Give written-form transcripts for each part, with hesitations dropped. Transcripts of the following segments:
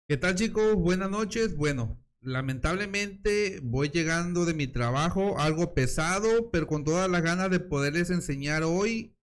¿Qué tal, chicos? Buenas noches. Bueno, lamentablemente voy llegando de mi trabajo algo pesado, pero con todas las ganas de poderles enseñar hoy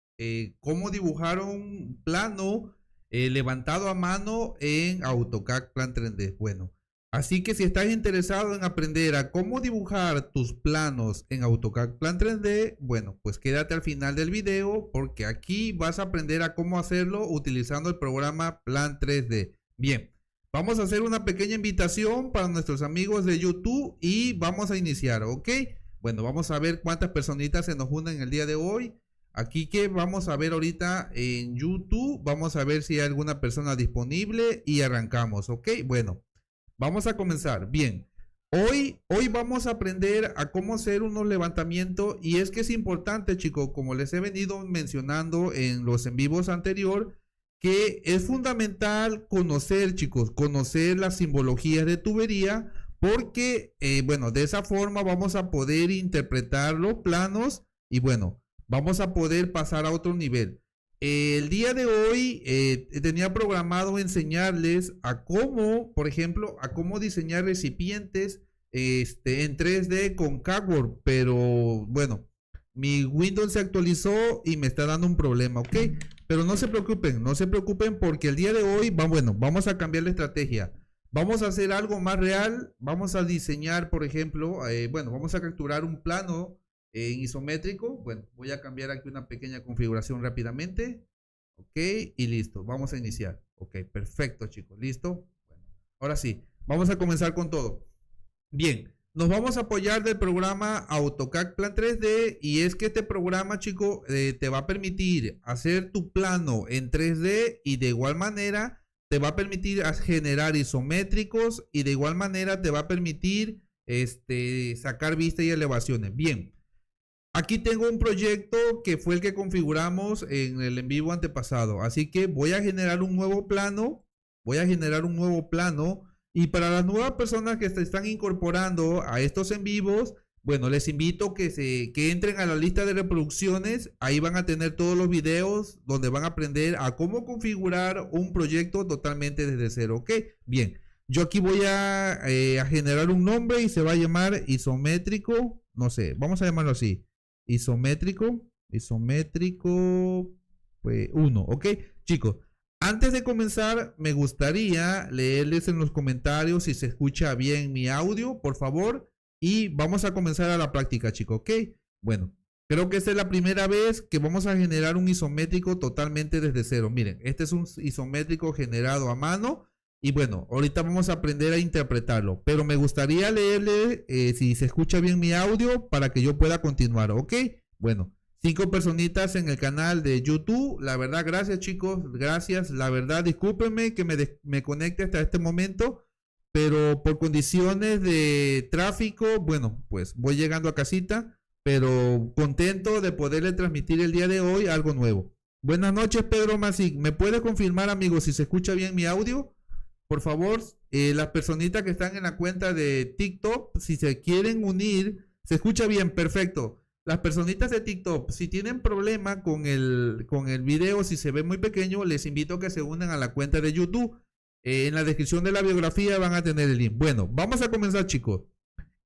cómo dibujar un plano levantado a mano en AutoCAD Plan 3D. Bueno, así que si estás interesado en aprender a cómo dibujar tus planos en AutoCAD Plan 3D, bueno, pues quédate al final del video porque aquí vas a aprender a cómo hacerlo utilizando el programa Plan 3D. Bien. Vamos a hacer una pequeña invitación para nuestros amigos de YouTube y vamos a iniciar, ¿ok? Bueno, vamos a ver cuántas personitas se nos unen el día de hoy. Aquí que vamos a ver ahorita en YouTube, vamos a ver si hay alguna persona disponible y arrancamos, ¿ok? Bueno, vamos a comenzar. Bien, hoy vamos a aprender a cómo hacer unos levantamientos y es que es importante, chicos, como les he venido mencionando en los en vivos anterior, que es fundamental conocer, chicos, conocer las simbologías de tubería, porque, bueno, de esa forma vamos a poder interpretar los planos y, bueno, vamos a poder pasar a otro nivel. El día de hoy tenía programado enseñarles a cómo, por ejemplo, a cómo diseñar recipientes en 3D con CADWORD, pero bueno, mi Windows se actualizó y me está dando un problema, ¿ok? Pero no se preocupen, no se preocupen porque el día de hoy, bueno, vamos a cambiar la estrategia. Vamos a hacer algo más real, vamos a diseñar, por ejemplo, bueno, vamos a capturar un plano en isométrico. Bueno, voy a cambiar aquí una pequeña configuración rápidamente. Ok, y listo, vamos a iniciar. Ok, perfecto, chicos, listo. Bueno, ahora sí, vamos a comenzar con todo. Bien, nos vamos a apoyar del programa AutoCAD Plan 3D y es que este programa, chico, te va a permitir hacer tu plano en 3D y de igual manera te va a permitir generar isométricos y de igual manera te va a permitir sacar vistas y elevaciones. Bien, aquí tengo un proyecto que fue el que configuramos en el en vivo antepasado, así que voy a generar un nuevo plano, y para las nuevas personas que se están incorporando a estos en vivos, bueno, les invito que entren a la lista de reproducciones. Ahí van a tener todos los videos donde van a aprender a cómo configurar un proyecto totalmente desde cero. ¿Ok? Bien, yo aquí voy a generar un nombre y se va a llamar isométrico. No sé, vamos a llamarlo así. Isométrico, pues 1. ¿Ok? Chicos, antes de comenzar, me gustaría leerles en los comentarios si se escucha bien mi audio, por favor. Y vamos a comenzar a la práctica, chicos, ¿ok? Bueno, creo que esta es la primera vez que vamos a generar un isométrico totalmente desde cero. Miren, este es un isométrico generado a mano. Y bueno, ahorita vamos a aprender a interpretarlo. Pero me gustaría leerle si se escucha bien mi audio para que yo pueda continuar, ¿ok? Bueno, 5 personitas en el canal de YouTube. La verdad, gracias, chicos. Gracias. La verdad, discúlpenme que me conecte hasta este momento, pero por condiciones de tráfico, bueno, pues voy llegando a casita, pero contento de poderle transmitir el día de hoy algo nuevo. Buenas noches, Pedro Masic. ¿Me puede confirmar, amigos, si se escucha bien mi audio? Por favor, las personitas que están en la cuenta de TikTok, si se quieren unir, se escucha bien, perfecto. Las personitas de TikTok, si tienen problema con el video, si se ve muy pequeño, les invito a que se unan a la cuenta de YouTube. En la descripción de la biografía van a tener el link. Bueno, vamos a comenzar, chicos.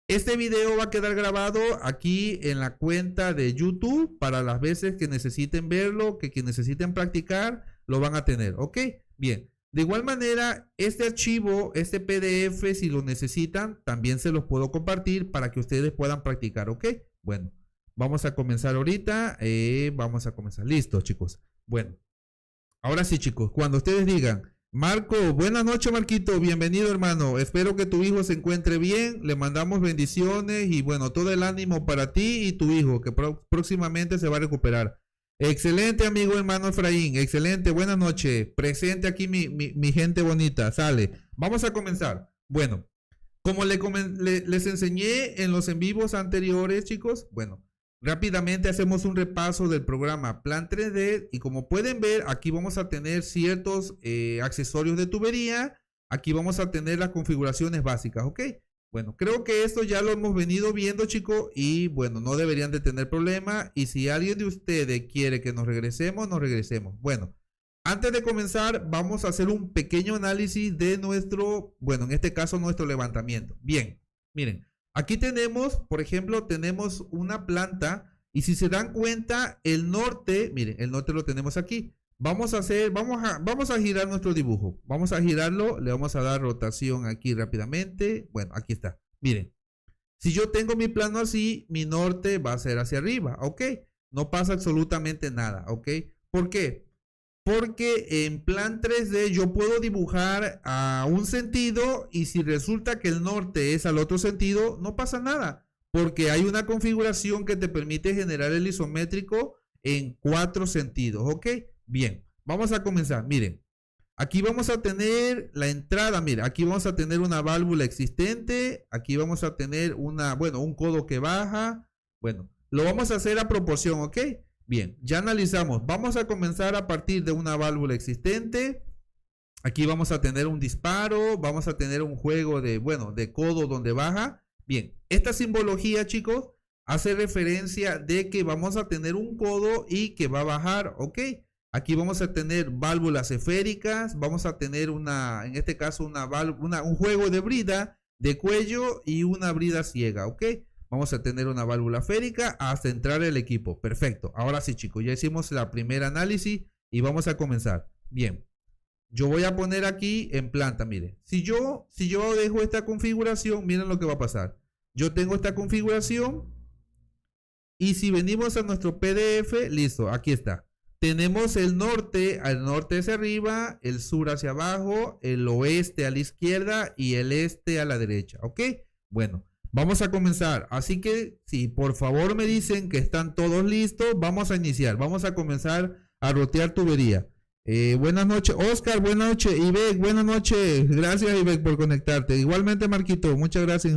Este video va a quedar grabado aquí en la cuenta de YouTube para las veces que necesiten verlo, que necesiten practicar, lo van a tener. ¿Ok? Bien. De igual manera, este archivo, este PDF, si lo necesitan, también se los puedo compartir para que ustedes puedan practicar. ¿Ok? Bueno. Vamos a comenzar ahorita. Vamos a comenzar. Listo, chicos. Bueno, ahora sí, chicos. Cuando ustedes digan, Marco, buenas noches, Marquito. Bienvenido, hermano. Espero que tu hijo se encuentre bien. Le mandamos bendiciones y bueno, todo el ánimo para ti y tu hijo, que próximamente se va a recuperar. Excelente, amigo hermano Efraín. Excelente. Buenas noches. Presente aquí mi gente bonita. Sale. Vamos a comenzar. Bueno, como les enseñé en los en vivos anteriores, chicos, bueno. Rápidamente hacemos un repaso del programa Plan 3D y como pueden ver aquí vamos a tener ciertos accesorios de tubería, aquí vamos a tener las configuraciones básicas, ¿ok? Bueno, creo que esto ya lo hemos venido viendo, chicos, y bueno, no deberían de tener problema y si alguien de ustedes quiere que nos regresemos, nos regresemos. Bueno, Antes de comenzar, vamos a hacer un pequeño análisis de nuestro, bueno, en este caso nuestro levantamiento. Bien, miren, aquí tenemos, por ejemplo, tenemos una planta y si se dan cuenta, el norte, miren, el norte lo tenemos aquí. Vamos a girar nuestro dibujo. Vamos a girarlo, le vamos a dar rotación aquí rápidamente. Bueno, aquí está. Miren, si yo tengo mi plano así, mi norte va a ser hacia arriba, ¿ok? No pasa absolutamente nada, ¿ok? ¿Por qué? Porque en plan 3D yo puedo dibujar a un sentido y si resulta que el norte es al otro sentido, no pasa nada. Porque hay una configuración que te permite generar el isométrico en 4 sentidos, ¿ok? Bien, vamos a comenzar. Miren, aquí vamos a tener la entrada, mira, aquí vamos a tener una válvula existente, aquí vamos a tener un codo que baja. Bueno, lo vamos a hacer a proporción, ¿ok? Bien, ya analizamos. Vamos a comenzar a partir de una válvula existente. Aquí vamos a tener un disparo, vamos a tener un juego de codo donde baja. Bien, esta simbología, chicos, hace referencia de que vamos a tener un codo y que va a bajar, ¿ok? Aquí vamos a tener válvulas esféricas, vamos a tener en este caso, un juego de brida de cuello y una brida ciega, ¿ok? Vamos a tener una válvula esférica hasta entrar el equipo. Perfecto. Ahora sí, chicos, ya hicimos la primera análisis y vamos a comenzar. Bien. Yo voy a poner aquí en planta, miren. Si yo dejo esta configuración, miren lo que va a pasar. Yo tengo esta configuración y si venimos a nuestro PDF, listo, aquí está. Tenemos el norte hacia arriba, el sur hacia abajo, el oeste a la izquierda y el este a la derecha, ¿ok? Bueno, vamos a comenzar. Así que si por favor me dicen que están todos listos, vamos a iniciar. Vamos a comenzar a rotear tubería. Buenas noches, Oscar, buenas noches, Ivek, buenas noches, gracias Ivek por conectarte, igualmente Marquito, muchas gracias,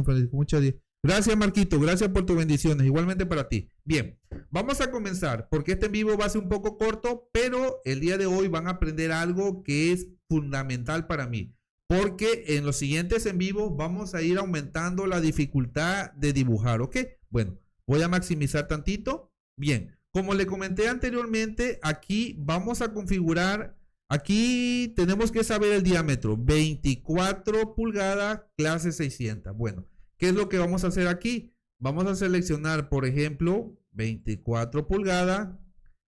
gracias Marquito, gracias por tus bendiciones, igualmente para ti. Bien, vamos a comenzar, porque este en vivo va a ser un poco corto, pero el día de hoy van a aprender algo que es fundamental para mí, porque en los siguientes en vivo vamos a ir aumentando la dificultad de dibujar, ¿ok? Bueno, voy a maximizar tantito, bien. Como le comenté anteriormente, aquí vamos a configurar, aquí tenemos que saber el diámetro, 24 pulgadas, clase 600. Bueno, ¿qué es lo que vamos a hacer aquí? Vamos a seleccionar, por ejemplo, 24 pulgadas,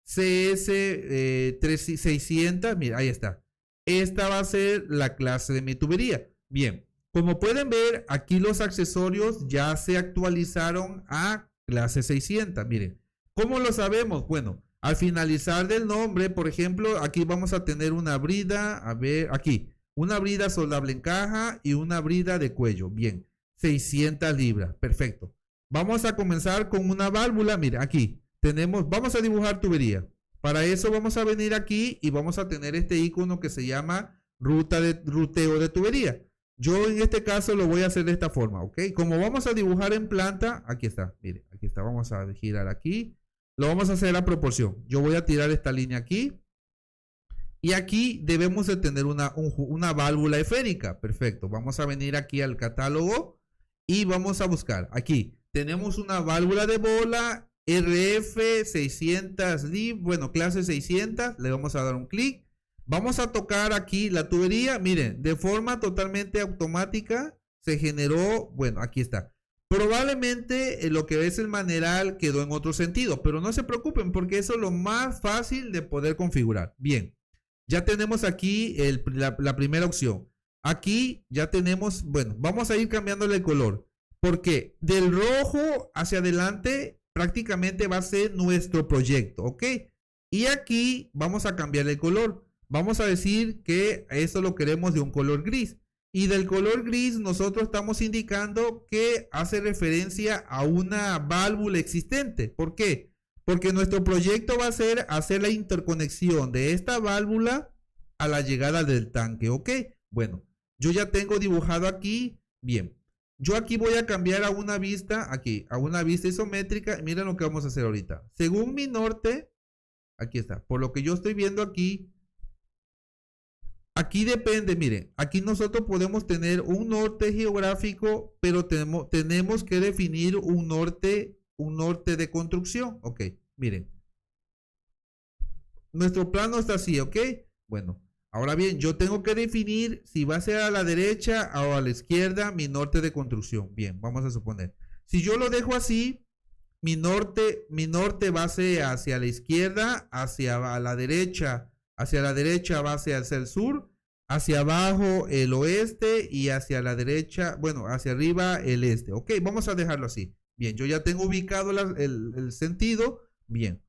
CS 600, mira, ahí está. Esta va a ser la clase de mi tubería. Bien, como pueden ver, aquí los accesorios ya se actualizaron a clase 600, miren. ¿Cómo lo sabemos? Bueno, al finalizar del nombre, por ejemplo, aquí vamos a tener una brida, a ver, aquí, una brida soldable en caja y una brida de cuello. Bien, 600 libras, perfecto. Vamos a comenzar con una válvula, mira, aquí tenemos, vamos a dibujar tubería. Para eso vamos a venir aquí y vamos a tener este icono que se llama ruteo de tubería. Yo en este caso lo voy a hacer de esta forma, ¿ok? Como vamos a dibujar en planta, aquí está, mire, aquí está, vamos a girar aquí. Lo vamos a hacer a proporción. Yo voy a tirar esta línea aquí. Y aquí debemos de tener una válvula esférica. Perfecto. Vamos a venir aquí al catálogo y vamos a buscar. Aquí tenemos una válvula de bola RF 600, bueno, clase 600. Le vamos a dar un clic. Vamos a tocar aquí la tubería. Miren, de forma totalmente automática se generó, bueno, aquí está. Probablemente lo que es el maneral quedó en otro sentido, pero no se preocupen porque eso es lo más fácil de poder configurar. Bien, ya tenemos aquí la primera opción. Aquí ya tenemos, bueno, vamos a ir cambiándole el color porque del rojo hacia adelante prácticamente va a ser nuestro proyecto, ¿ok? Y aquí vamos a cambiar el color. Vamos a decir que esto lo queremos de un color gris. Y del color gris nosotros estamos indicando que hace referencia a una válvula existente. ¿Por qué? Porque nuestro proyecto va a ser hacer la interconexión de esta válvula a la llegada del tanque. ¿Ok? Bueno, yo ya tengo dibujado aquí. Bien, yo aquí voy a cambiar a una vista, aquí, a una vista isométrica. Miren lo que vamos a hacer ahorita. Según mi norte, aquí está. Por lo que yo estoy viendo aquí. Aquí depende, miren, aquí nosotros podemos tener un norte geográfico, pero tenemos que definir un norte de construcción. Ok, miren. Nuestro plano está así, ok. Bueno, ahora bien, yo tengo que definir si va a ser a la derecha o a la izquierda mi norte de construcción. Bien, vamos a suponer. Si yo lo dejo así, mi norte va a ser hacia la izquierda, hacia la derecha va hacia el sur, hacia abajo el oeste y hacia la derecha, bueno, hacia arriba el este. Ok, vamos a dejarlo así. Bien, yo ya tengo ubicado el sentido. Bien,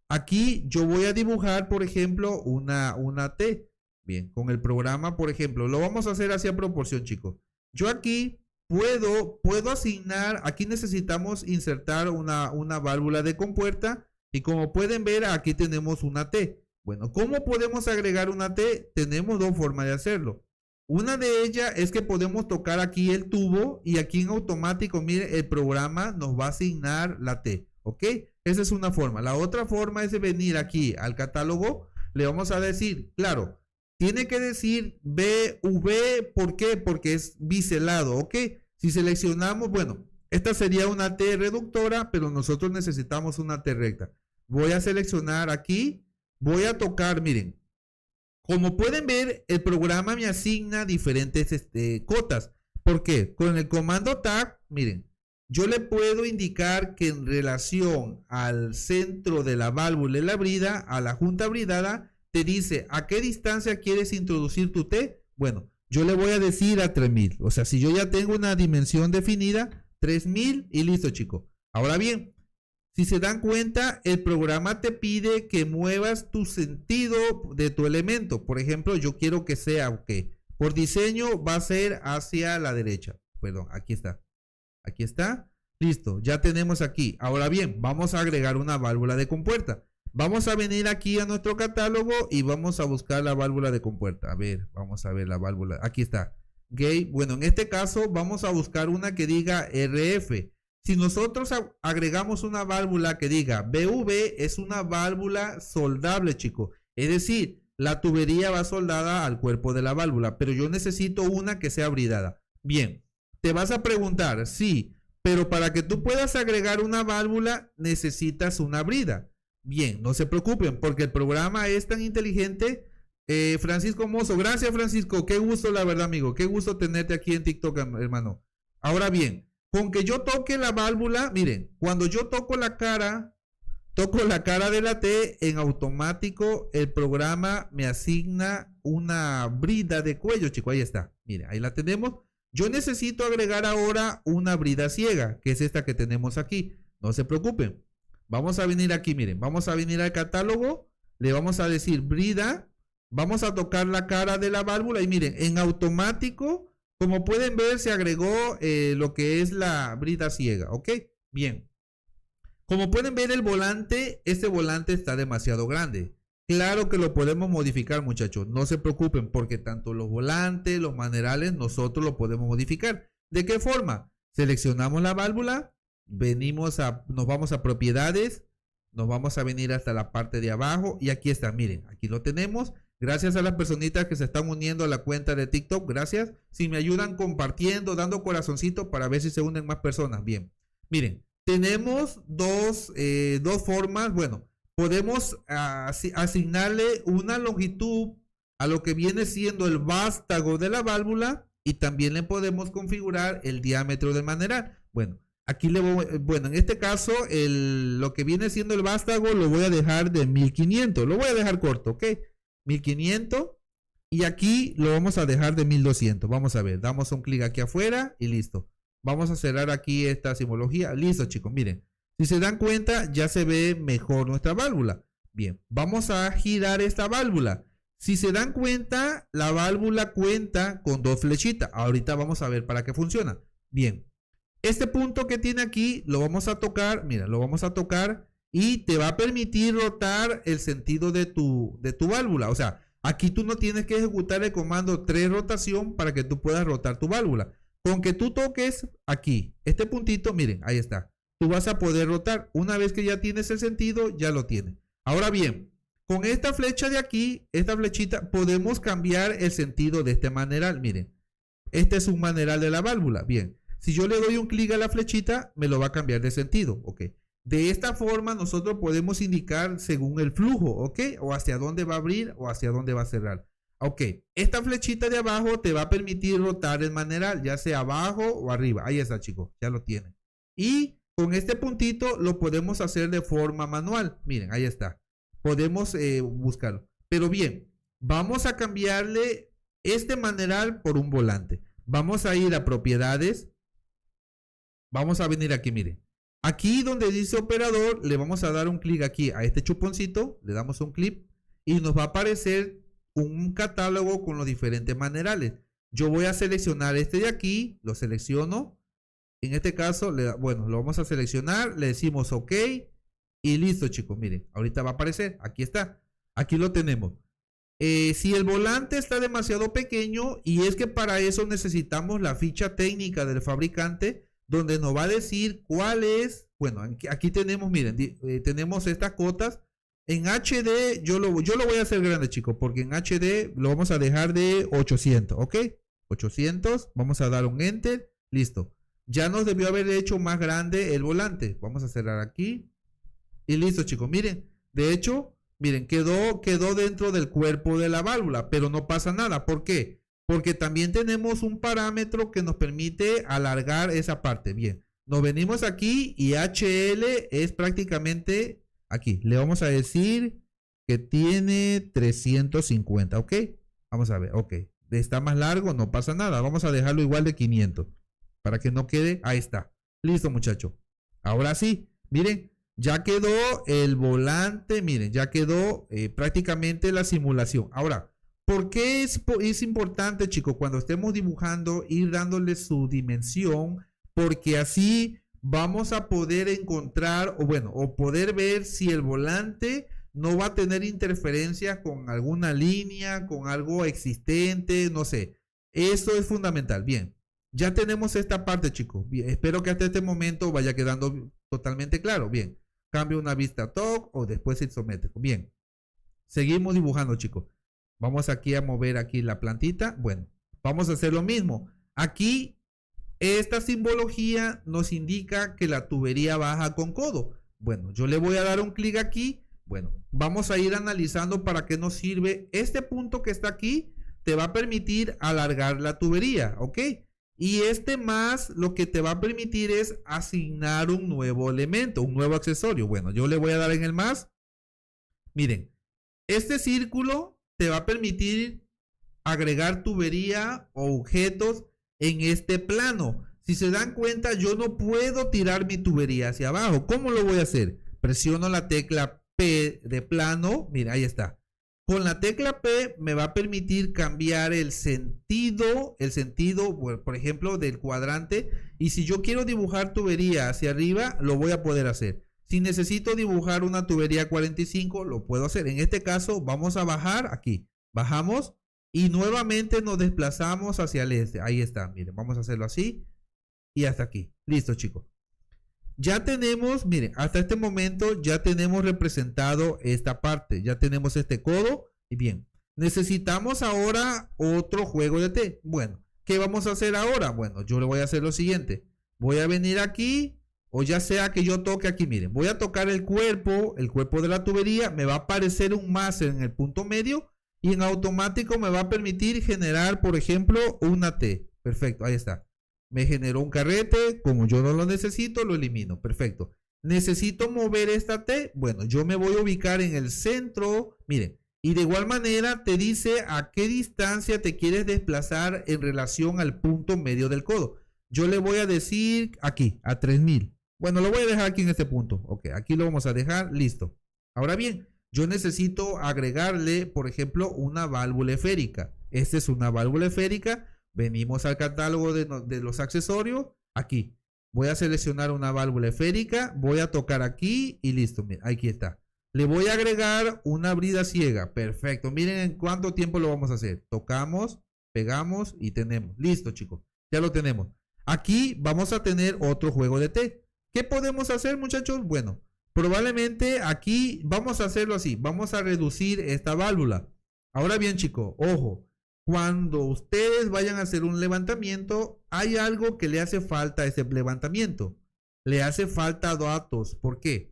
aquí yo voy a dibujar, por ejemplo, una T. Bien, con el programa, por ejemplo, lo vamos a hacer hacia proporción, chicos. Yo aquí puedo asignar, aquí necesitamos insertar una válvula de compuerta y como pueden ver, aquí tenemos una T. Bueno, ¿cómo podemos agregar una T? Tenemos dos formas de hacerlo. Una de ellas es que podemos tocar aquí el tubo y aquí en automático, mire, el programa nos va a asignar la T, ¿ok? Esa es una forma. La otra forma es de venir aquí al catálogo, le vamos a decir, claro, tiene que decir BV, ¿por qué? Porque es biselado, ¿ok? Si seleccionamos, bueno, esta sería una T reductora, pero nosotros necesitamos una T recta. Voy a seleccionar aquí, voy a tocar, miren, como pueden ver, el programa me asigna diferentes cotas. ¿Por qué? Con el comando tag, miren, yo le puedo indicar que en relación al centro de la válvula y la brida, a la junta bridada, te dice a qué distancia quieres introducir tu T. Bueno, yo le voy a decir a 3000. O sea, si yo ya tengo una dimensión definida, 3000 y listo, chicos. Ahora bien, si se dan cuenta, el programa te pide que muevas tu sentido de tu elemento. Por ejemplo, yo quiero que sea, que por diseño va a ser hacia la derecha. Perdón, aquí está. Aquí está. Listo, ya tenemos aquí. Ahora bien, vamos a agregar una válvula de compuerta. Vamos a venir aquí a nuestro catálogo y vamos a buscar la válvula de compuerta. A ver, vamos a ver la válvula. Aquí está. Gate. Bueno, en este caso vamos a buscar una que diga RF. Si nosotros agregamos una válvula que diga BV, es una válvula soldable, chicos. Es decir, la tubería va soldada al cuerpo de la válvula, pero yo necesito una que sea bridada. Bien, te vas a preguntar, sí, pero para que tú puedas agregar una válvula necesitas una brida. Bien, no se preocupen porque el programa es tan inteligente. Francisco Mozo, gracias Francisco, qué gusto la verdad amigo, qué gusto tenerte aquí en TikTok hermano. Ahora bien, con que yo toque la válvula, miren, cuando yo toco la cara de la T, en automático el programa me asigna una brida de cuello, chicos, ahí está, miren, ahí la tenemos. Yo necesito agregar ahora una brida ciega, que es esta que tenemos aquí, no se preocupen. Vamos a venir aquí, miren, vamos a venir al catálogo, le vamos a decir brida, vamos a tocar la cara de la válvula y miren, en automático, como pueden ver, se agregó lo que es la brida ciega, ¿ok? Bien. Como pueden ver el volante, este volante está demasiado grande. Claro que lo podemos modificar, muchachos, no se preocupen porque tanto los volantes, los manerales, nosotros lo podemos modificar. ¿De qué forma? Seleccionamos la válvula. Nos vamos a propiedades, nos vamos a venir hasta la parte de abajo y aquí está, miren, aquí lo tenemos. Gracias a las personitas que se están uniendo a la cuenta de TikTok, gracias. Si me ayudan compartiendo, dando corazoncito para ver si se unen más personas. Bien, miren, tenemos dos formas. Bueno, podemos asignarle una longitud a lo que viene siendo el vástago de la válvula y también le podemos configurar el diámetro del maneral. Bueno, aquí bueno, en este caso, lo que viene siendo el vástago lo voy a dejar de 1500. Lo voy a dejar corto, ¿ok? 1500. Y aquí lo vamos a dejar de 1200. Vamos a ver, damos un clic aquí afuera y listo. Vamos a cerrar aquí esta simbología. Listo, chicos, miren. Si se dan cuenta, ya se ve mejor nuestra válvula. Bien, vamos a girar esta válvula. Si se dan cuenta, la válvula cuenta con dos flechitas. Ahorita vamos a ver para qué funciona. Bien. Este punto que tiene aquí lo vamos a tocar, mira, lo vamos a tocar y te va a permitir rotar el sentido de tu válvula. O sea, aquí tú no tienes que ejecutar el comando 3 rotación para que tú puedas rotar tu válvula. Con que tú toques aquí, este puntito, miren, ahí está. Tú vas a poder rotar. Una vez que ya tienes el sentido, ya lo tienes. Ahora bien, con esta flecha de aquí, esta flechita, podemos cambiar el sentido de este maneral. Miren, este es un maneral de la válvula. Bien. Si yo le doy un clic a la flechita, me lo va a cambiar de sentido, ¿ok? De esta forma nosotros podemos indicar según el flujo, ¿ok? O hacia dónde va a abrir o hacia dónde va a cerrar. Ok, esta flechita de abajo te va a permitir rotar el maneral, ya sea abajo o arriba. Ahí está, chicos, ya lo tienen. Y con este puntito lo podemos hacer de forma manual. Miren, ahí está. Podemos buscarlo. Pero bien, vamos a cambiarle este maneral por un volante. Vamos a ir a propiedades. Vamos a venir aquí, miren. Aquí donde dice operador, le vamos a dar un clic aquí a este chuponcito. Le damos un clic y nos va a aparecer un catálogo con los diferentes manerales. Yo voy a seleccionar este de aquí, lo selecciono. En este caso, bueno, lo vamos a seleccionar, le decimos OK y listo, chicos. Miren, ahorita va a aparecer, aquí está, aquí lo tenemos. Si el volante está demasiado pequeño, y es que para eso necesitamos la ficha técnica del fabricante, donde nos va a decir cuál es. Bueno, aquí tenemos, miren, tenemos estas cotas. En HD yo lo voy a hacer grande, chicos, porque en HD lo vamos a dejar de 800, ¿ok? 800, vamos a dar un Enter, listo. Ya nos debió haber hecho más grande el volante. Vamos a cerrar aquí y listo, chicos. Miren, de hecho, miren, quedó dentro del cuerpo de la válvula, pero no pasa nada. ¿Por qué? Porque también tenemos un parámetro que nos permite alargar esa parte. Bien, nos venimos aquí y HL es prácticamente... Aquí, le vamos a decir que tiene 350, ¿ok? Vamos a ver, ok. Está más largo, no pasa nada. Vamos a dejarlo igual de 500. Para que no quede, ahí está. Listo, muchachos. Ahora sí, miren, ya quedó el volante, miren, ya quedó prácticamente la simulación. Ahora, ¿por qué es importante, chicos, cuando estemos dibujando, ir dándole su dimensión? Porque así... vamos a poder encontrar o poder ver si el volante no va a tener interferencias con alguna línea, con algo existente, no sé. Eso es fundamental. Bien, ya tenemos esta parte, chicos. Bien, espero que hasta este momento vaya quedando totalmente claro. Bien, cambio una vista TOC o después isométrico. Bien, seguimos dibujando, chicos. Vamos aquí a mover aquí la plantita. Bueno, vamos a hacer lo mismo. Aquí esta simbología nos indica que la tubería baja con codo. Bueno, yo le voy a dar un clic aquí. Bueno, vamos a ir analizando para qué nos sirve. Este punto que está aquí te va a permitir alargar la tubería, ¿ok? Y este más lo que te va a permitir es asignar un nuevo elemento, un nuevo accesorio. Bueno, yo le voy a dar en el más. Miren, este círculo te va a permitir agregar tubería o objetos en este plano. Si se dan cuenta, yo no puedo tirar mi tubería hacia abajo. ¿Cómo lo voy a hacer? Presiono la tecla P de plano. Mira, ahí está. Con la tecla P me va a permitir cambiar el sentido, bueno, por ejemplo, del cuadrante. Y si yo quiero dibujar tubería hacia arriba, lo voy a poder hacer. Si necesito dibujar una tubería 45, lo puedo hacer. En este caso, vamos a bajar aquí. Bajamos. Y nuevamente nos desplazamos hacia el este. Ahí está, miren, vamos a hacerlo así. Y hasta aquí. Listo, chicos. Ya tenemos, miren, hasta este momento ya tenemos representado esta parte. Ya tenemos este codo. Y bien, necesitamos ahora otro juego de T. Bueno, ¿qué vamos a hacer ahora? Bueno, yo le voy a hacer lo siguiente. Voy a venir aquí, o ya sea que yo toque aquí, miren. Voy a tocar el cuerpo de la tubería. Me va a aparecer un más en el punto medio. Y en automático me va a permitir generar, por ejemplo, una T. Perfecto, ahí está. Me generó un carrete. Como yo no lo necesito, lo elimino. Perfecto. ¿Necesito mover esta T? Bueno, yo me voy a ubicar en el centro. Miren, y de igual manera te dice a qué distancia te quieres desplazar en relación al punto medio del codo. Yo le voy a decir aquí, a 3000. Bueno, lo voy a dejar aquí en este punto. Ok, aquí lo vamos a dejar. Listo. Ahora bien, yo necesito agregarle, por ejemplo, una válvula esférica. Esta es una válvula esférica. Venimos al catálogo de los accesorios. Aquí. Voy a seleccionar una válvula esférica. Voy a tocar aquí y listo. Mira, aquí está. Le voy a agregar una brida ciega. Perfecto. Miren en cuánto tiempo lo vamos a hacer. Tocamos, pegamos y tenemos. Listo, chicos. Ya lo tenemos. Aquí vamos a tener otro juego de T. ¿Qué podemos hacer, muchachos? Bueno, probablemente aquí vamos a hacerlo así. Vamos a reducir esta válvula. Ahora bien, chicos, ojo. Cuando ustedes vayan a hacer un levantamiento, hay algo que le hace falta a ese levantamiento. le hace falta datos. ¿Por qué?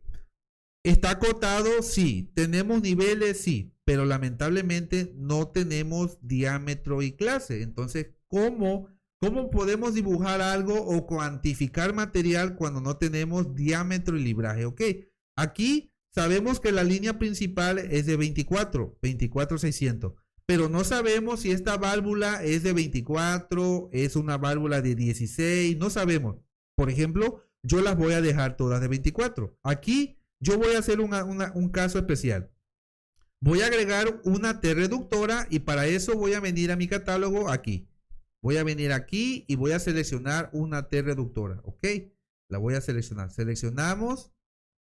¿Está acotado? Sí. ¿Tenemos niveles? Sí. Pero lamentablemente no tenemos diámetro y clase. Entonces, ¿cómo podemos dibujar algo o cuantificar material cuando no tenemos diámetro y libraje? Ok. Aquí sabemos que la línea principal es de 24,600. Pero no sabemos si esta válvula es de 24, es una válvula de 16. No sabemos. Por ejemplo, yo las voy a dejar todas de 24. Aquí yo voy a hacer un caso especial. Voy a agregar una T reductora y para eso voy a venir a mi catálogo aquí. Voy a venir aquí y voy a seleccionar una T reductora. ¿Ok? La voy a seleccionar. Seleccionamos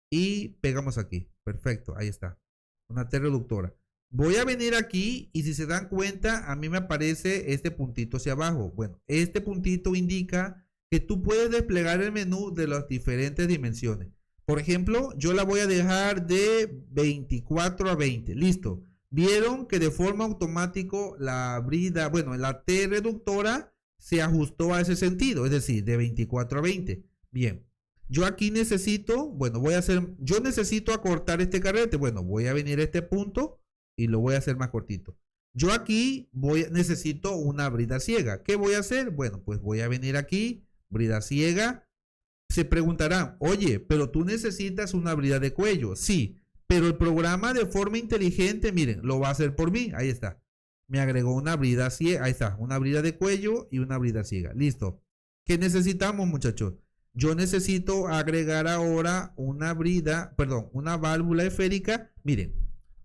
y pegamos aquí. Perfecto, ahí está. Una T reductora. Voy a venir aquí y si se dan cuenta, a mí me aparece este puntito hacia abajo. Bueno, este puntito indica que tú puedes desplegar el menú de las diferentes dimensiones. Por ejemplo, yo la voy a dejar de 24 a 20. Listo. Vieron que de forma automática la brida, bueno, la T reductora se ajustó a ese sentido, es decir, de 24 a 20. Bien. Yo aquí necesito, bueno, yo necesito acortar este carrete. Bueno, voy a venir a este punto y lo voy a hacer más cortito. Yo aquí necesito una brida ciega. ¿Qué voy a hacer? Bueno, pues voy a venir aquí, brida ciega. Se preguntarán, oye, pero tú necesitas una brida de cuello. Sí, pero el programa de forma inteligente, miren, lo va a hacer por mí. Ahí está. Me agregó una brida ciega. Ahí está, una brida de cuello y una brida ciega. Listo. ¿Qué necesitamos, muchachos? Yo necesito agregar ahora una válvula esférica. Miren,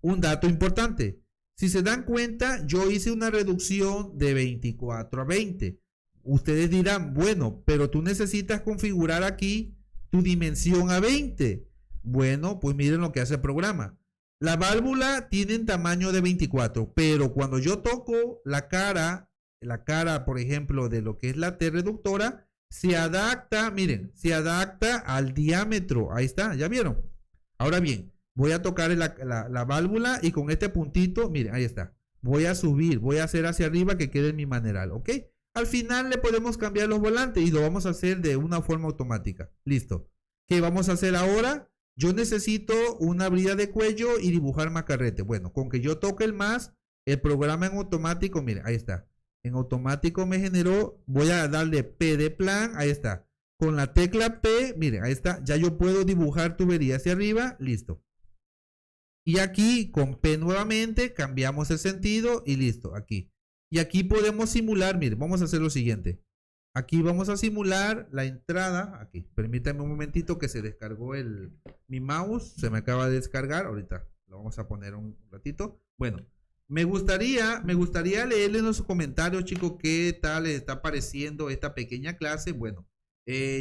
un dato importante. Si se dan cuenta, yo hice una reducción de 24 a 20. Ustedes dirán, bueno, pero tú necesitas configurar aquí tu dimensión a 20. Bueno, pues miren lo que hace el programa. La válvula tiene un tamaño de 24, pero cuando yo toco la cara, por ejemplo, de lo que es la T reductora, se adapta, miren, se adapta al diámetro. Ahí está, ¿ya vieron? Ahora bien, voy a tocar la válvula y con este puntito, miren, ahí está. Voy a subir, voy a hacer hacia arriba que quede en mi maneral, ¿ok? Al final le podemos cambiar los volantes y lo vamos a hacer de una forma automática. Listo. ¿Qué vamos a hacer ahora? Yo necesito una brida de cuello y dibujar macarrete. Bueno, con que yo toque el más, el programa en automático, miren, ahí está. En automático me generó, voy a darle P de plan, ahí está. Con la tecla P, miren, ahí está. Ya yo puedo dibujar tubería hacia arriba, listo. Y aquí con P nuevamente cambiamos el sentido y listo, aquí. Y aquí podemos simular, miren, vamos a hacer lo siguiente. Aquí vamos a simular la entrada, aquí. Permítanme un momentito que se descargó mi mouse, se me acaba de descargar, ahorita lo vamos a poner un ratito. Bueno, me gustaría leerle en los comentarios, chicos, qué tal les está pareciendo esta pequeña clase. Bueno,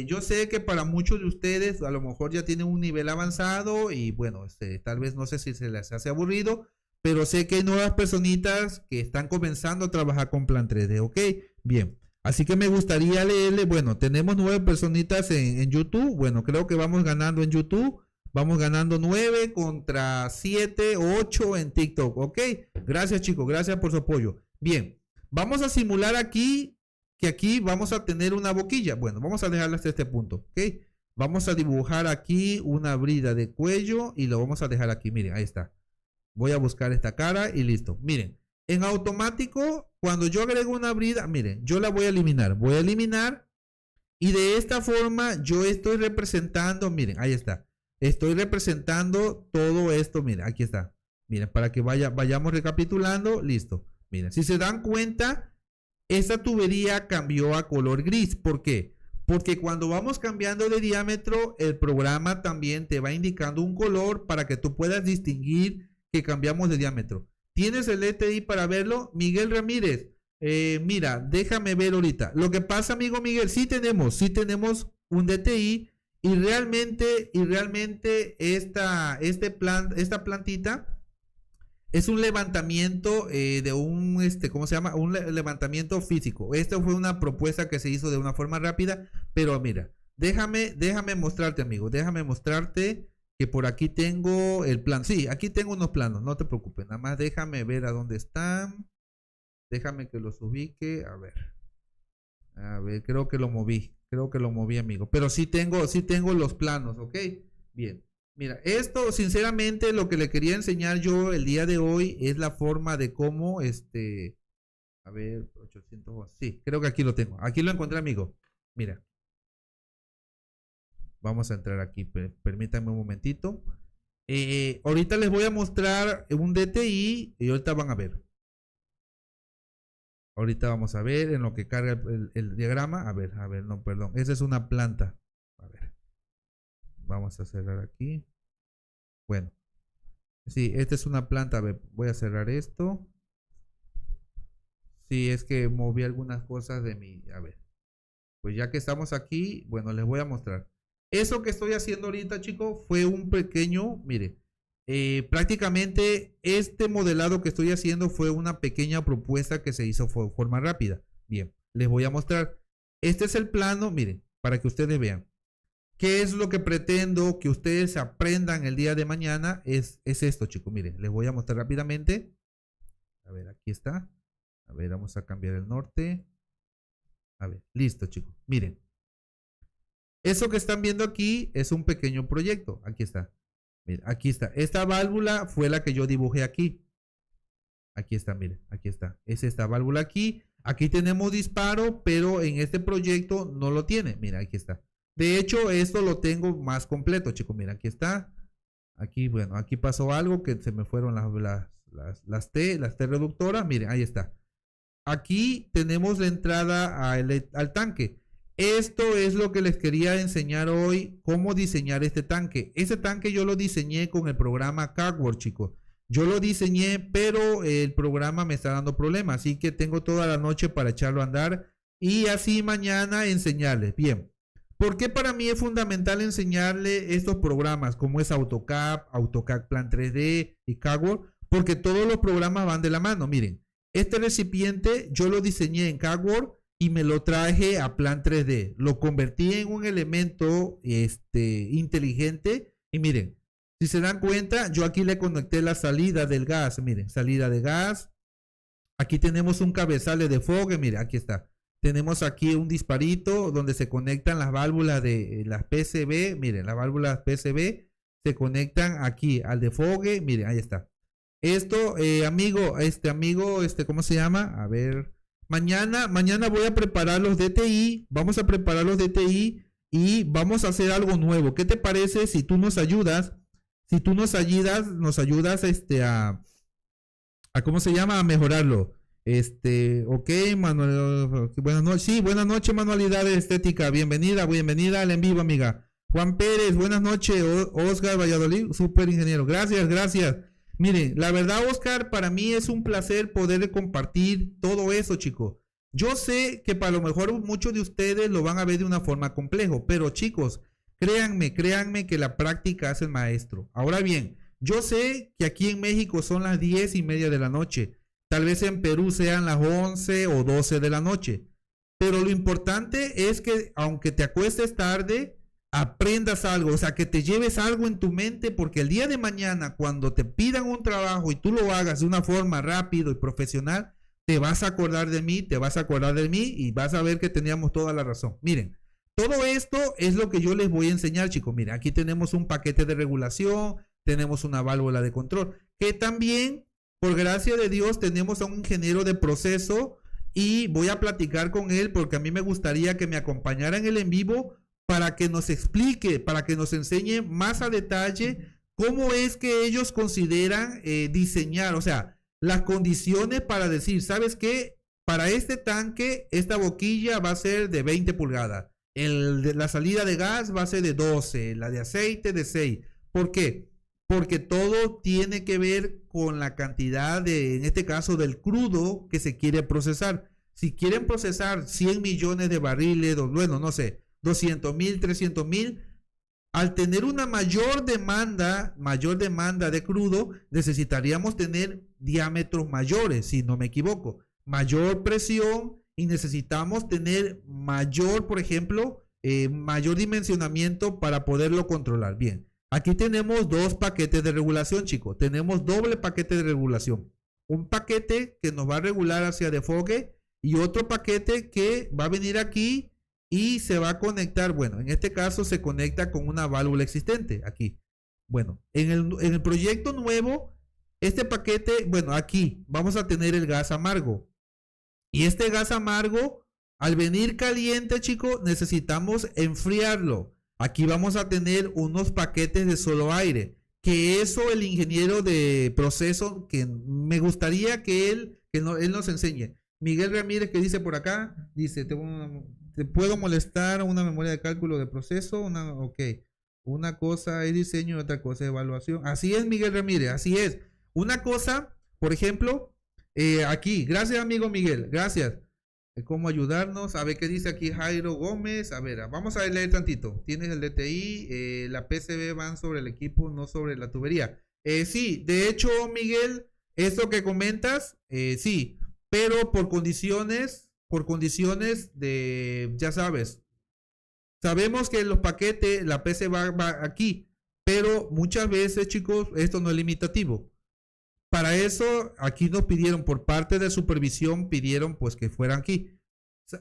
yo sé que para muchos de ustedes a lo mejor ya tienen un nivel avanzado y bueno, tal vez no sé si se les hace aburrido, pero sé que hay nuevas personitas que están comenzando a trabajar con Plan 3D, ¿ok? Bien, así que me gustaría leerle, bueno, tenemos 9 personitas en YouTube, bueno, creo que vamos ganando en YouTube, vamos ganando 9 contra 7, 8 en TikTok, ¿ok? Gracias, chicos, gracias por su apoyo. Bien, vamos a simular aquí, que aquí vamos a tener una boquilla. Bueno, vamos a dejarla hasta este punto, ¿ok? Vamos a dibujar aquí una brida de cuello y lo vamos a dejar aquí, miren, ahí está. Voy a buscar esta cara y listo. Miren, en automático, cuando yo agrego una brida, miren, yo la voy a eliminar. Voy a eliminar y de esta forma yo estoy representando, miren, ahí está. Estoy representando todo esto, miren, aquí está. Miren, para que vayamos recapitulando, listo. Miren, si se dan cuenta, esta tubería cambió a color gris. ¿Por qué? Porque cuando vamos cambiando de diámetro, el programa también te va indicando un color para que tú puedas distinguir que cambiamos de diámetro. ¿Tienes el DTI para verlo? Miguel Ramírez, mira, déjame ver ahorita. Lo que pasa, amigo Miguel, sí tenemos un DTI y realmente esta plantita es un levantamiento de ¿cómo se llama? Un levantamiento físico. Esto fue una propuesta que se hizo de una forma rápida, pero mira, déjame mostrarte, amigo, déjame mostrarte que por aquí tengo el plan. Sí, aquí tengo unos planos, no te preocupes, nada más déjame ver a dónde están. Déjame que los ubique, a ver, creo que lo moví. Creo que lo moví, amigo. Pero sí tengo los planos, ¿ok? Bien. Mira, esto, sinceramente, lo que le quería enseñar yo el día de hoy es la forma de cómo, a ver, 800, sí, creo que aquí lo tengo. Aquí lo encontré, amigo. Mira, vamos a entrar aquí, permítanme un momentito. Ahorita les voy a mostrar un DTI y ahorita van a ver. Ahorita vamos a ver en lo que carga el diagrama. A ver, no, perdón. Esa es una planta. A ver. Vamos a cerrar aquí. Bueno. Sí, esta es una planta. A ver, voy a cerrar esto. Sí, es que moví algunas cosas de mi... A ver. Pues ya que estamos aquí, bueno, les voy a mostrar. Eso que estoy haciendo ahorita, chicos, fue un pequeño, mire, prácticamente este modelado que estoy haciendo fue una pequeña propuesta que se hizo de forma rápida. Bien, les voy a mostrar. Este es el plano, miren, para que ustedes vean. ¿Qué es lo que pretendo que ustedes aprendan el día de mañana? Es esto, chicos, miren, les voy a mostrar rápidamente. A ver, aquí está. A ver, vamos a cambiar el norte. A ver, listo, chicos. Miren. Eso que están viendo aquí es un pequeño proyecto. Aquí está. Miren, aquí está. Esta válvula fue la que yo dibujé aquí. Aquí está, miren. Aquí está. Es esta válvula aquí. Aquí tenemos disparo, pero en este proyecto no lo tiene. Mira, aquí está. De hecho, esto lo tengo más completo, chicos. Mira, aquí está. Aquí, bueno, aquí pasó algo que se me fueron las T reductoras. Miren, ahí está. Aquí tenemos la entrada al tanque. Esto es lo que les quería enseñar hoy, cómo diseñar este tanque. Este tanque yo lo diseñé con el programa CAGWORK, chicos. Yo lo diseñé, pero el programa me está dando problemas, así que tengo toda la noche para echarlo a andar y así mañana enseñarles. Bien, ¿por qué para mí es fundamental enseñarle estos programas como es AutoCAD Plan 3D y CAGWORK? Porque todos los programas van de la mano. Miren, este recipiente yo lo diseñé en CAGWORK y me lo traje a Plan 3D. Lo convertí en un elemento inteligente. Y miren, si se dan cuenta, yo aquí le conecté la salida del gas. Miren, salida de gas. Aquí tenemos un cabezal de desfogue. Miren, aquí está. Tenemos aquí un disparito donde se conectan las válvulas de las PCB. Miren, las válvulas PCB se conectan aquí al desfogue. Miren, ahí está. Esto, amigo, ¿cómo se llama? A ver... Mañana voy a preparar los DTI, vamos a preparar los DTI y vamos a hacer algo nuevo. ¿Qué te parece si tú nos ayudas? Si tú nos ayudas a ¿cómo se llama? A mejorarlo. Ok, Manuel, buenas noches. Sí, buenas noches, Manualidades Estética. Bienvenida al en vivo, amiga. Juan Pérez, buenas noches. Oscar Valladolid, súper ingeniero. Gracias. Miren, la verdad, Oscar, para mí es un placer poder compartir todo eso, chicos. Yo sé que para lo mejor muchos de ustedes lo van a ver de una forma compleja, pero chicos, créanme que la práctica hace el maestro. Ahora bien, yo sé que aquí en México son las 10:30 de la noche. Tal vez en Perú sean las 11 o 12 de la noche. Pero lo importante es que aunque te acuestes tarde, aprendas algo, o sea, que te lleves algo en tu mente, porque el día de mañana, cuando te pidan un trabajo y tú lo hagas de una forma rápido y profesional, te vas a acordar de mí y vas a ver que teníamos toda la razón. Miren, todo esto es lo que yo les voy a enseñar, chicos. Miren, aquí tenemos un paquete de regulación, tenemos una válvula de control, que también, por gracia de Dios, tenemos a un ingeniero de proceso y voy a platicar con él porque a mí me gustaría que me acompañara en el en vivo para que nos explique, para que nos enseñe más a detalle cómo es que ellos consideran diseñar, o sea, las condiciones para decir, ¿sabes qué? Para este tanque, esta boquilla va a ser de 20 pulgadas, la salida de gas va a ser de 12, la de aceite de 6. ¿Por qué? Porque todo tiene que ver con la cantidad en este caso, del crudo que se quiere procesar. Si quieren procesar 100 millones de barriles, bueno, no sé, 200,000, 300,000, al tener una mayor demanda de crudo, necesitaríamos tener diámetros mayores, si no me equivoco, mayor presión y necesitamos tener mayor, por ejemplo, mayor dimensionamiento para poderlo controlar. Bien, aquí tenemos dos paquetes de regulación, chicos. Tenemos doble paquete de regulación. Un paquete que nos va a regular hacia desfogue y otro paquete que va a venir aquí y se va a conectar, bueno, en este caso se conecta con una válvula existente aquí. Bueno, en el proyecto nuevo, este paquete, bueno, aquí vamos a tener el gas amargo. Y este gas amargo, al venir caliente, chicos, necesitamos enfriarlo. Aquí vamos a tener unos paquetes de solo aire, que eso el ingeniero de proceso, que me gustaría que él nos enseñe. Miguel Ramírez, que dice por acá, dice, te puedo molestar una memoria de cálculo de proceso, ok. Una cosa es diseño y otra cosa es evaluación. Así es, Miguel Ramírez, así es. Una cosa, por ejemplo, aquí, gracias amigo Miguel, gracias. ¿Cómo ayudarnos? A ver qué dice aquí Jairo Gómez. A ver, vamos a leer tantito. Tienes el DTI, la PCB van sobre el equipo, no sobre la tubería. Sí, de hecho, Miguel, esto que comentas, sí, pero por condiciones de, ya sabes, sabemos que en los paquetes la PCB va aquí, pero muchas veces, chicos, esto no es limitativo. Para eso, aquí nos pidieron, por parte de supervisión, pidieron pues que fueran aquí.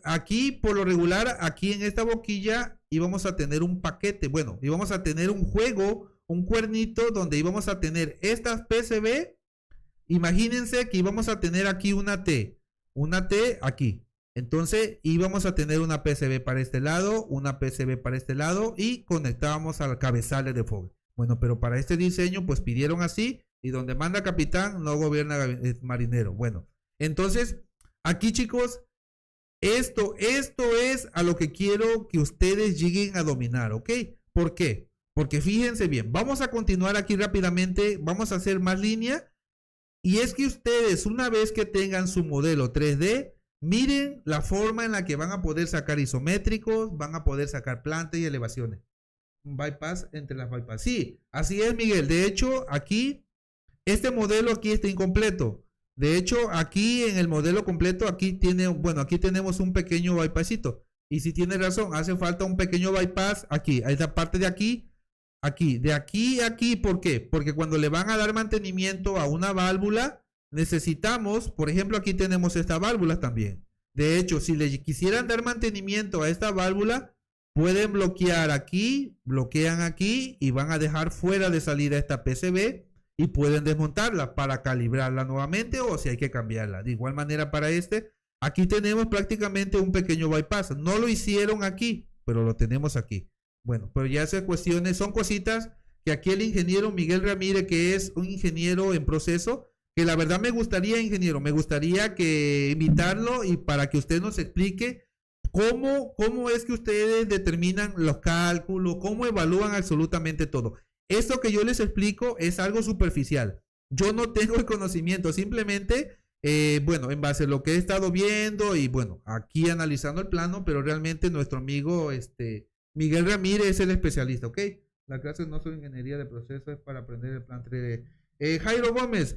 Aquí, por lo regular, aquí en esta boquilla íbamos a tener un paquete, bueno, íbamos a tener un juego, un cuernito donde íbamos a tener estas PCB. Imagínense que íbamos a tener aquí una T aquí. Entonces íbamos a tener una PCB para este lado, una PCB para este lado y conectábamos al cabezales de fuego. Bueno, pero para este diseño pues pidieron así. Y donde manda capitán, no gobierna marinero. Bueno, entonces, aquí chicos, esto es a lo que quiero que ustedes lleguen a dominar, ¿ok? ¿Por qué? Porque fíjense bien, vamos a continuar aquí rápidamente, vamos a hacer más línea. Y es que ustedes, una vez que tengan su modelo 3D, miren la forma en la que van a poder sacar isométricos, van a poder sacar plantas y elevaciones. Un bypass entre las bypass. Sí, así es, Miguel. De hecho, aquí este modelo aquí está incompleto. De hecho, aquí en el modelo completo, aquí tiene, bueno, aquí tenemos un pequeño bypassito. Y si tiene razón, hace falta un pequeño bypass aquí, a esta parte de aquí, de aquí a aquí. ¿Por qué? Porque cuando le van a dar mantenimiento a una válvula, necesitamos, por ejemplo, aquí tenemos esta válvula también. De hecho, si le quisieran dar mantenimiento a esta válvula, pueden bloquear aquí, bloquean aquí y van a dejar fuera de salida esta PCB. Y pueden desmontarla para calibrarla nuevamente o si hay que cambiarla. De igual manera para aquí tenemos prácticamente un pequeño bypass. No lo hicieron aquí, pero lo tenemos aquí. Bueno, pero ya esas cuestiones son cositas que aquí el ingeniero Miguel Ramírez, que es un ingeniero en proceso, que la verdad me gustaría, ingeniero, me gustaría que invitarlo y para que usted nos explique cómo es que ustedes determinan los cálculos, cómo evalúan absolutamente todo. Esto que yo les explico es algo superficial. Yo no tengo el conocimiento, simplemente, bueno, en base a lo que he estado viendo y bueno, aquí analizando el plano, pero realmente nuestro amigo Miguel Ramírez es el especialista, ¿ok? La clase no son ingeniería de procesos, es para aprender el plan 3D. Jairo Gómez,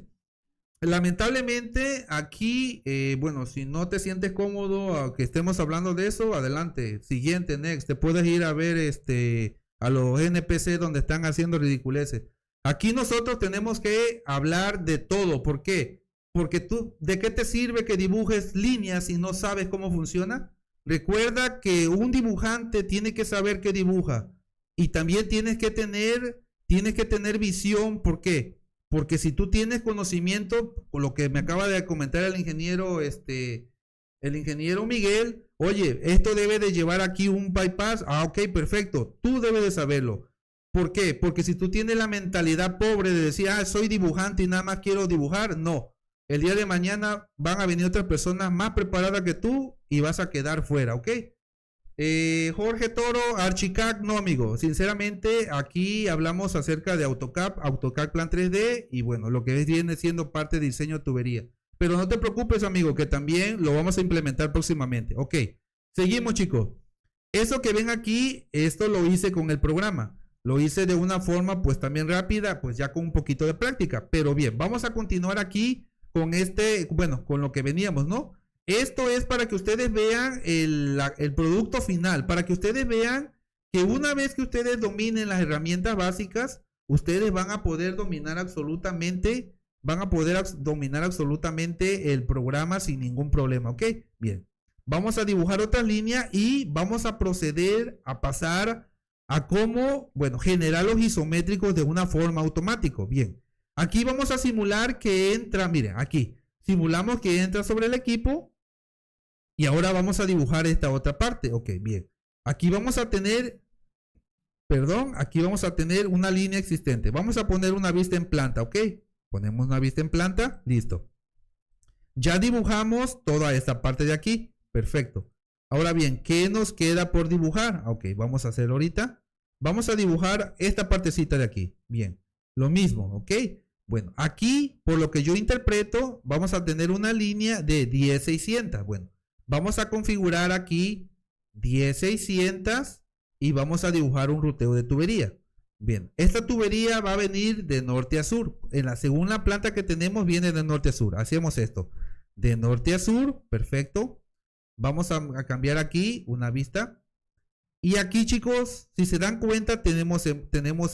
lamentablemente aquí, bueno, si no te sientes cómodo que estemos hablando de eso, adelante. Siguiente, next, te puedes ir a ver a los NPC donde están haciendo ridiculeces. Aquí nosotros tenemos que hablar de todo. ¿Por qué? Porque tú, ¿de qué te sirve que dibujes líneas si no sabes cómo funciona? Recuerda que un dibujante tiene que saber qué dibuja y también tienes que tener visión. ¿Por qué? Porque si tú tienes conocimiento, con lo que me acaba de comentar el ingeniero Miguel, oye, esto debe de llevar aquí un bypass. Ah, ok, perfecto. Tú debes de saberlo. ¿Por qué? Porque si tú tienes la mentalidad pobre de decir, soy dibujante y nada más quiero dibujar, no. El día de mañana van a venir otras personas más preparadas que tú y vas a quedar fuera, ¿ok? Jorge Toro, Archicad, no, amigo. Sinceramente, aquí hablamos acerca de AutoCAD Plan 3D y bueno, lo que viene siendo parte de diseño de tubería. Pero no te preocupes, amigo, que también lo vamos a implementar próximamente. Ok, seguimos, chicos. Eso que ven aquí, esto lo hice con el programa. Lo hice de una forma, pues, también rápida, pues, ya con un poquito de práctica. Pero bien, vamos a continuar aquí con bueno, con lo que veníamos, ¿no? Esto es para que ustedes vean el producto final, para que ustedes vean que una vez que ustedes dominen las herramientas básicas, ustedes van a poder dominar absolutamente el programa sin ningún problema, ¿ok? Bien. Vamos a dibujar otra línea y vamos a proceder a pasar a cómo, bueno, generar los isométricos de una forma automática. Bien, aquí vamos a simular que entra, miren, aquí, simulamos que entra sobre el equipo y ahora vamos a dibujar esta otra parte. Ok, bien. Aquí vamos a tener, aquí vamos a tener una línea existente. Vamos a poner una vista en planta, ok. Ponemos una vista en planta, listo. Ya dibujamos toda esta parte de aquí. Perfecto. Ahora bien, ¿qué nos queda por dibujar? Ok, vamos a hacerlo ahorita. Vamos a dibujar esta partecita de aquí. Bien, lo mismo, ok. Bueno, aquí, por lo que yo interpreto, vamos a tener una línea de 10,600. Bueno, vamos a configurar aquí 10,600 y vamos a dibujar un ruteo de tubería. Bien, esta tubería va a venir de norte a sur. Según la planta que tenemos, viene de norte a sur. Hacemos esto. De norte a sur, perfecto. Vamos a cambiar aquí una vista. Y aquí, chicos, si se dan cuenta, tenemos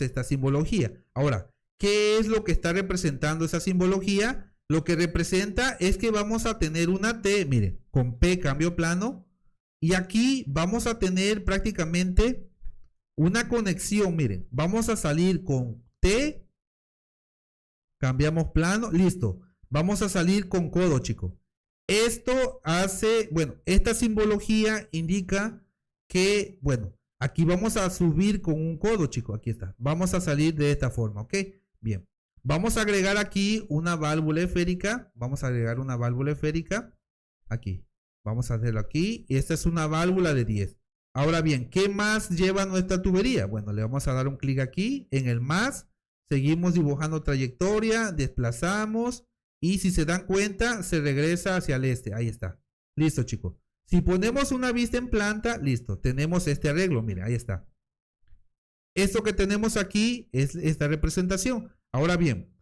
esta simbología. Ahora, ¿qué es lo que está representando esa simbología? Lo que representa es que vamos a tener una T, miren, con P cambio plano. Y aquí vamos a tener prácticamente una conexión, miren. Vamos a salir con T, cambiamos plano, listo. Vamos a salir con codo, chicos. Esto hace, bueno, esta simbología indica que, bueno, aquí vamos a subir con un codo, chicos. Aquí está. Vamos a salir de esta forma, ¿ok? Bien. Vamos a agregar aquí una válvula esférica. Vamos a agregar una válvula esférica. Aquí. Vamos a hacerlo aquí. Y esta es una válvula de 10. Ahora bien, ¿qué más lleva nuestra tubería? Bueno, le vamos a dar un clic aquí en el más. Seguimos dibujando trayectoria. Desplazamos. Y si se dan cuenta, se regresa hacia el este. Ahí está. Listo, chicos. Si ponemos una vista en planta, listo. Tenemos este arreglo. Miren, ahí está. Esto que tenemos aquí es esta representación. Ahora bien,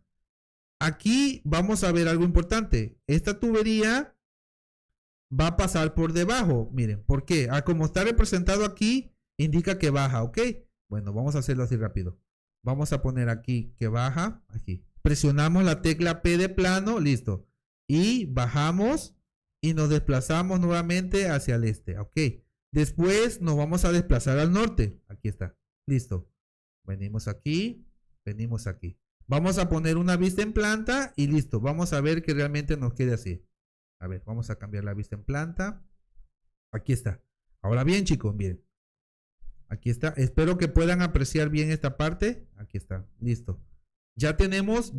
aquí vamos a ver algo importante. Esta tubería va a pasar por debajo. Miren, ¿por qué? Como está representado aquí, indica que baja, ¿ok? Bueno, vamos a hacerlo así rápido. Vamos a poner aquí que baja. Aquí. Presionamos la tecla P de plano, listo. Y bajamos y nos desplazamos nuevamente hacia el este, ok. Después nos vamos a desplazar al norte. Aquí está, listo. Venimos aquí, venimos aquí. Vamos a poner una vista en planta y listo. Vamos a ver que realmente nos quede así. A ver, vamos a cambiar la vista en planta. Aquí está. Ahora bien, chicos, bien. Aquí está. Espero que puedan apreciar bien esta parte. Aquí está, listo. Ya tenemos,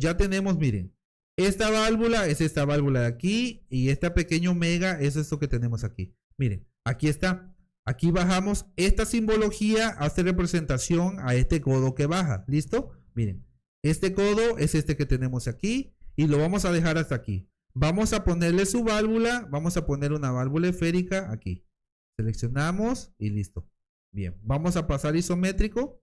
miren, esta válvula es esta válvula de aquí y este pequeño mega es esto que tenemos aquí. Miren, aquí está. Aquí bajamos. Esta simbología hace representación a este codo que baja. ¿Listo? Miren, este codo es este que tenemos aquí y lo vamos a dejar hasta aquí. Vamos a ponerle su válvula. Vamos a poner una válvula esférica aquí. Seleccionamos y listo. Bien, vamos a pasar isométrico.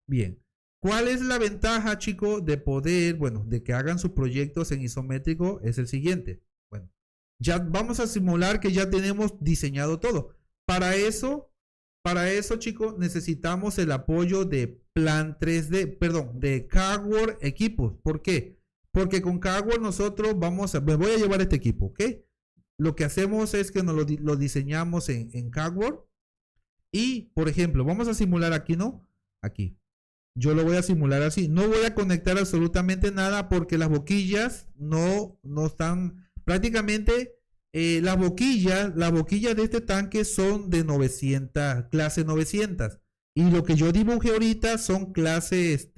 Bien. ¿Cuál es la ventaja, chicos, de poder, bueno, de que hagan sus proyectos en isométrico? Es el siguiente. Bueno, ya vamos a simular que ya tenemos diseñado todo. Para eso, chicos, necesitamos el apoyo de Plan 3D, perdón, de CADWorks Equipos. ¿Por qué? Porque con CADWorks nosotros me voy a llevar este equipo, ¿ok? Lo que hacemos es que nos lo diseñamos en CADWorks. Y, por ejemplo, vamos a simular aquí, ¿no? Aquí. Yo lo voy a simular así. No voy a conectar absolutamente nada porque las boquillas no están. Prácticamente las boquillas de este tanque son de 900, clase 900. Y lo que yo dibujé ahorita son clase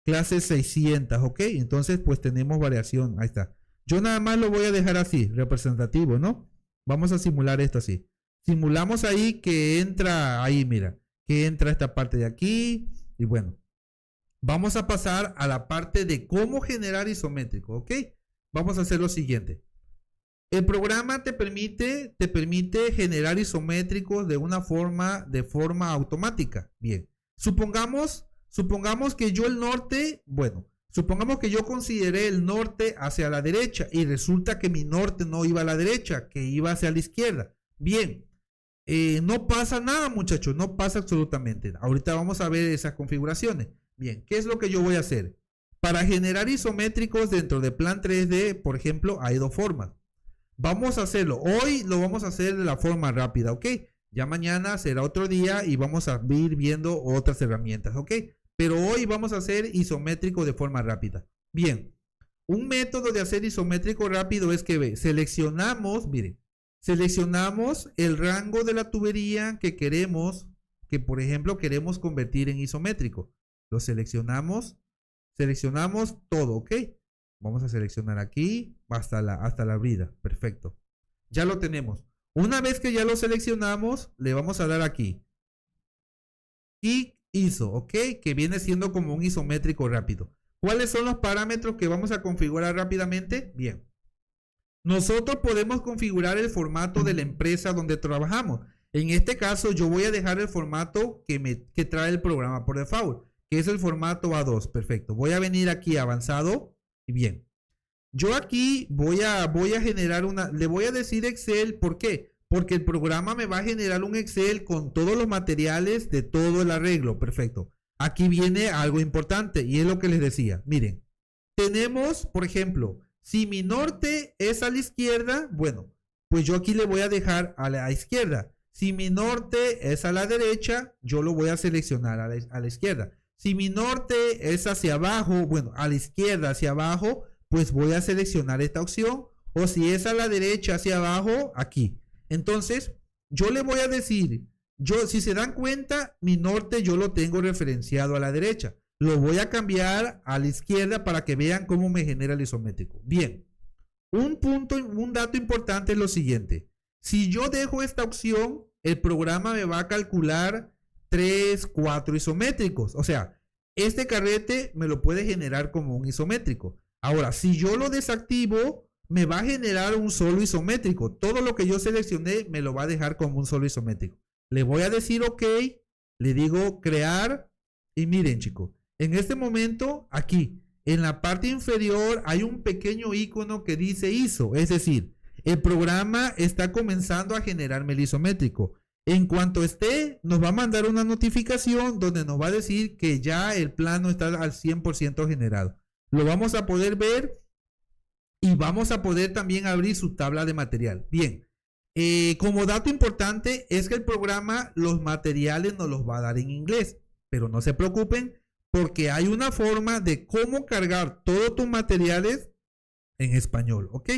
600, ¿ok? Entonces pues tenemos variación. Ahí está. Yo nada más lo voy a dejar así, representativo, ¿no? Vamos a simular esto así. Simulamos ahí que entra, ahí mira, que entra esta parte de aquí. Y bueno, vamos a pasar a la parte de cómo generar isométrico, ¿ok? Vamos a hacer lo siguiente. El programa te permite generar isométricos de forma automática. Bien, supongamos que yo el norte, bueno, supongamos que yo consideré el norte hacia la derecha y resulta que mi norte no iba a la derecha, que iba hacia la izquierda. Bien. No pasa nada, muchachos, no pasa absolutamente nada. Ahorita vamos a ver esas configuraciones. Bien, ¿qué es lo que yo voy a hacer? Para generar isométricos dentro de Plan 3D, por ejemplo, hay dos formas. Vamos a hacerlo. Hoy lo vamos a hacer de la forma rápida, ¿ok? Ya mañana será otro día y vamos a ir viendo otras herramientas, ¿ok? Pero hoy vamos a hacer isométrico de forma rápida. Bien, un método de hacer isométrico rápido es que seleccionamos, miren, seleccionamos el rango de la tubería que queremos, que por ejemplo queremos convertir en isométrico. Lo seleccionamos, seleccionamos todo, ¿ok? Vamos a seleccionar aquí hasta la brida. Perfecto. Ya lo tenemos. Una vez que ya lo seleccionamos, le vamos a dar aquí. Y ISO, ¿ok? Que viene siendo como un isométrico rápido. ¿Cuáles son los parámetros que vamos a configurar rápidamente? Bien. Nosotros podemos configurar el formato de la empresa donde trabajamos. En este caso, yo voy a dejar el formato que trae el programa por default, que es el formato A2. Perfecto. Voy a venir aquí a avanzado. Y bien, yo aquí voy a generar le voy a decir Excel, ¿por qué? Porque el programa me va a generar un Excel con todos los materiales de todo el arreglo, perfecto. Aquí viene algo importante y es lo que les decía, miren, tenemos, por ejemplo, si mi norte es a la izquierda, bueno, pues yo aquí le voy a dejar a la izquierda. Si mi norte es a la derecha, yo lo voy a seleccionar a la izquierda. Si mi norte es hacia abajo, bueno, a la izquierda hacia abajo, pues voy a seleccionar esta opción. O si es a la derecha hacia abajo, aquí. Entonces, yo le voy a decir, si se dan cuenta, mi norte yo lo tengo referenciado a la derecha. Lo voy a cambiar a la izquierda para que vean cómo me genera el isométrico. Bien, un dato importante es lo siguiente. Si yo dejo esta opción, el programa me va a calcular 3, 4 isométricos. O sea, este carrete me lo puede generar como un isométrico. Ahora, si yo lo desactivo, me va a generar un solo isométrico. Todo lo que yo seleccioné me lo va a dejar como un solo isométrico. Le voy a decir OK, le digo crear y miren chicos, en este momento aquí, en la parte inferior hay un pequeño icono que dice ISO, es decir, el programa está comenzando a generarme el isométrico. En cuanto esté, nos va a mandar una notificación donde nos va a decir que ya el plano está al 100% generado. Lo vamos a poder ver y vamos a poder también abrir su tabla de material. Bien, como dato importante es que el programa los materiales nos los va a dar en inglés, pero no se preocupen porque hay una forma de cómo cargar todos tus materiales en español, ¿ok?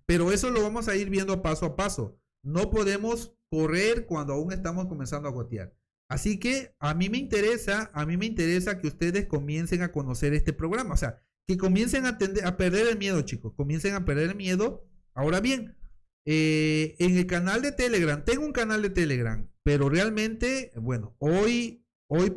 Pero eso lo vamos a ir viendo paso a paso. No podemos correr cuando aún estamos comenzando a gotear. Así que a mí me interesa que ustedes comiencen a conocer este programa. O sea, que comiencen a perder el miedo, chicos. Comiencen a perder el miedo. Ahora bien, en el canal de Telegram, tengo un canal de Telegram, pero realmente, bueno, hoy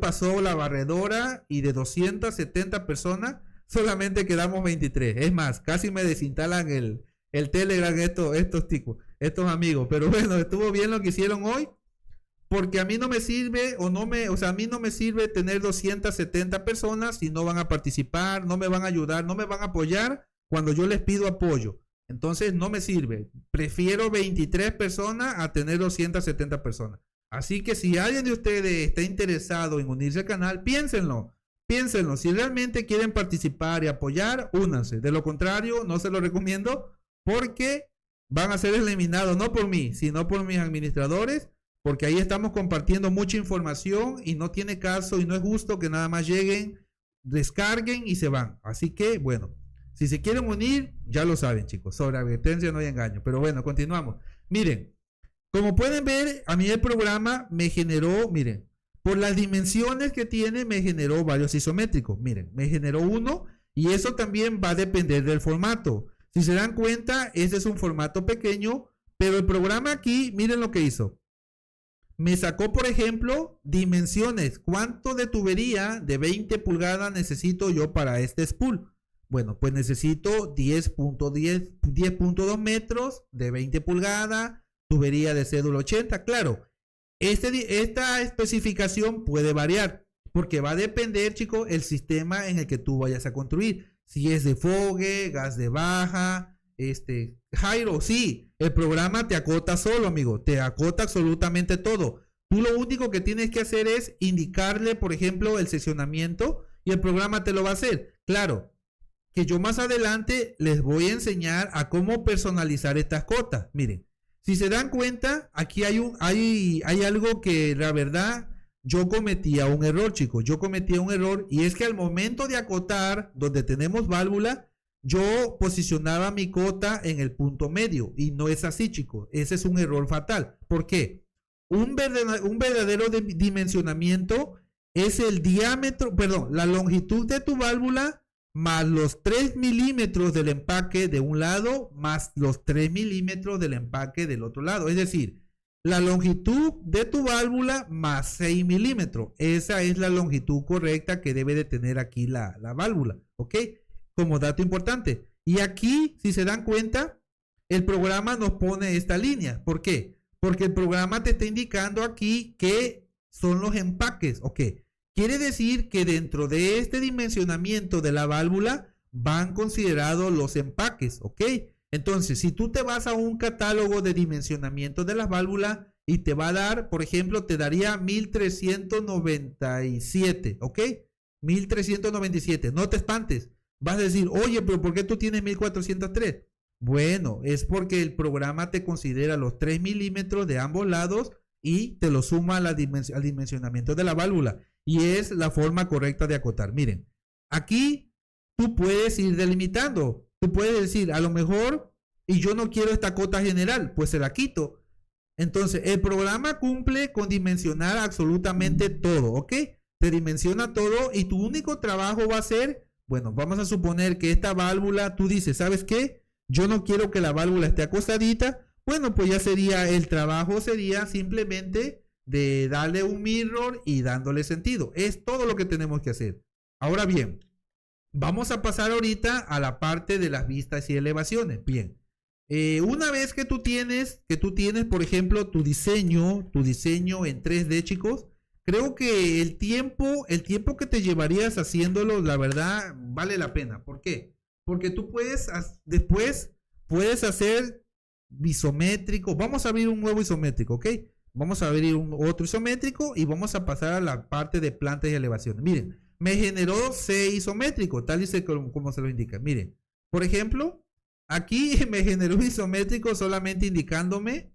pasó la barredora y de 270 personas solamente quedamos 23. Es más, casi me desinstalan el Telegram estos amigos. Pero bueno, estuvo bien lo que hicieron hoy. Porque a mí no me sirve a mí no me sirve tener 270 personas si no van a participar, no me van a ayudar, no me van a apoyar cuando yo les pido apoyo. Entonces no me sirve. Prefiero 23 personas a tener 270 personas. Así que si alguien de ustedes está interesado en unirse al canal, piénsenlo. Piénsenlo. Si realmente quieren participar y apoyar, únanse. De lo contrario, no se lo recomiendo porque van a ser eliminados no por mí, sino por mis administradores. Porque ahí estamos compartiendo mucha información y no tiene caso y no es justo que nada más lleguen, descarguen y se van. Así que, bueno, si se quieren unir, ya lo saben, chicos. Sobre advertencia no hay engaño. Pero bueno, continuamos. Miren, como pueden ver, a mí el programa me generó, miren, por las dimensiones que tiene, me generó varios isométricos. Miren, me generó uno y eso también va a depender del formato. Si se dan cuenta, este es un formato pequeño, pero el programa aquí, miren lo que hizo. Me sacó, por ejemplo, dimensiones. ¿Cuánto de tubería de 20 pulgadas necesito yo para este spool? Bueno, pues necesito 10.2 metros de 20 pulgadas, tubería de cédula 80. Claro, esta especificación puede variar porque va a depender, chicos, el sistema en el que tú vayas a construir. Si es de fogue, gas de baja, Jairo, sí, el programa te acota solo, amigo, te acota absolutamente todo. Tú lo único que tienes que hacer es indicarle, por ejemplo, el seccionamiento y el programa te lo va a hacer. Claro, que yo más adelante les voy a enseñar a cómo personalizar estas cotas. Miren, si se dan cuenta, aquí hay algo que la verdad yo cometía un error, chicos. Yo cometía un error y es que al momento de acotar, donde tenemos válvula, yo posicionaba mi cota en el punto medio y no es así, chicos. Ese es un error fatal. ¿Por qué? Un verdadero dimensionamiento es el diámetro, perdón, la longitud de tu válvula más los 3 milímetros del empaque de un lado más los 3 milímetros del empaque del otro lado. Es decir, la longitud de tu válvula más 6 milímetros. Esa es la longitud correcta que debe de tener aquí la válvula. ¿Ok? Como dato importante. Y aquí, si se dan cuenta, el programa nos pone esta línea. ¿Por qué? Porque el programa te está indicando aquí que son los empaques. ¿Ok? Quiere decir que dentro de este dimensionamiento de la válvula van considerados los empaques, ¿ok? Entonces, si tú te vas a un catálogo de dimensionamiento de las válvulas y te va a dar, por ejemplo, te daría 1397, ¿ok? 1397, no te espantes. Vas a decir, oye, pero ¿por qué tú tienes 1403? Bueno, es porque el programa te considera los 3 milímetros de ambos lados y te lo suma al dimensionamiento de la válvula. Y es la forma correcta de acotar. Miren, aquí tú puedes ir delimitando. Tú puedes decir, a lo mejor, y yo no quiero esta cota general, pues se la quito. Entonces, el programa cumple con dimensionar absolutamente todo, ¿ok? Te dimensiona todo y tu único trabajo va a ser, bueno, vamos a suponer que esta válvula, tú dices, ¿sabes qué? Yo no quiero que la válvula esté acostadita. Bueno, pues ya sería, el trabajo sería simplemente de darle un mirror y dándole sentido. Es todo lo que tenemos que hacer. Ahora bien, vamos a pasar ahorita a la parte de las vistas y elevaciones. Bien, una vez que tú tienes, por ejemplo, tu diseño en 3D, chicos, creo que el tiempo que te llevarías haciéndolo, la verdad, vale la pena. ¿Por qué? Porque tú después puedes hacer isométrico. Vamos a abrir un nuevo isométrico, ¿ok? Vamos a abrir otro isométrico y vamos a pasar a la parte de plantas y elevaciones. Miren, me generó 6 isométricos, tal y como se lo indica. Miren, por ejemplo, aquí me generó un isométrico solamente indicándome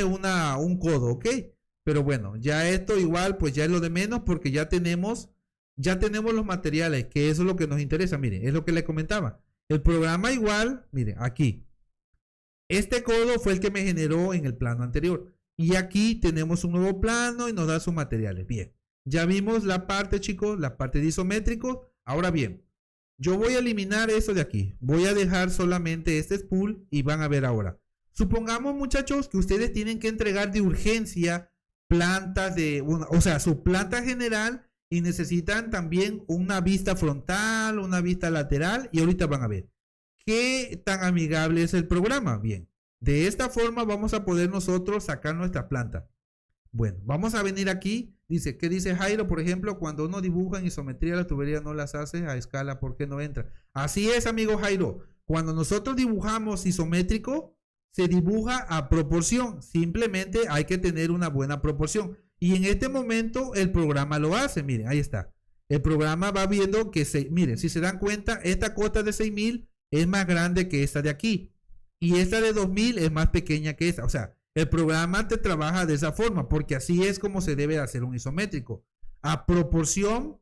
un codo, ¿ok? Pero bueno, ya esto igual, pues ya es lo de menos porque ya tenemos los materiales, que eso es lo que nos interesa. Miren, es lo que les comentaba. El programa igual, miren, aquí. Este codo fue el que me generó en el plano anterior. Y aquí tenemos un nuevo plano y nos da sus materiales. Bien, ya vimos la parte, chicos, la parte de isométrico. Ahora bien, yo voy a eliminar eso de aquí. Voy a dejar solamente este spool y van a ver ahora. Supongamos, muchachos, que ustedes tienen que entregar de urgencia plantas su planta general y necesitan también una vista frontal, una vista lateral y ahorita van a ver qué tan amigable es el programa. Bien. De esta forma vamos a poder nosotros sacar nuestra planta. Bueno, vamos a venir aquí. Dice, ¿qué dice Jairo? Por ejemplo, cuando uno dibuja en isometría las tuberías no las hace a escala, ¿por qué no entra? Así es, amigo Jairo. Cuando nosotros dibujamos isométrico, se dibuja a proporción. Simplemente hay que tener una buena proporción. Y en este momento el programa lo hace. Miren, ahí está. El programa va viendo que, miren, si se dan cuenta, esta cota de 6000 es más grande que esta de aquí. Y esta de 2000 es más pequeña que esta. O sea, el programa te trabaja de esa forma, porque así es como se debe hacer un isométrico. A proporción,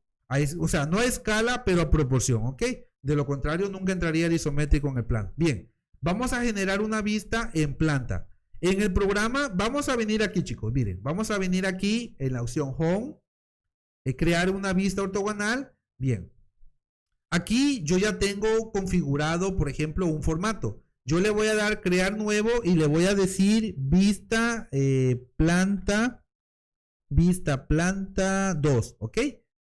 o sea, no a escala, pero a proporción, ¿ok? De lo contrario, nunca entraría el isométrico en el plan. Bien, vamos a generar una vista en planta. En el programa, vamos a venir aquí, chicos. Miren, vamos a venir aquí en la opción Home, crear una vista ortogonal. Bien, aquí yo ya tengo configurado, por ejemplo, un formato. Yo le voy a dar crear nuevo y le voy a decir vista planta 2, ¿ok?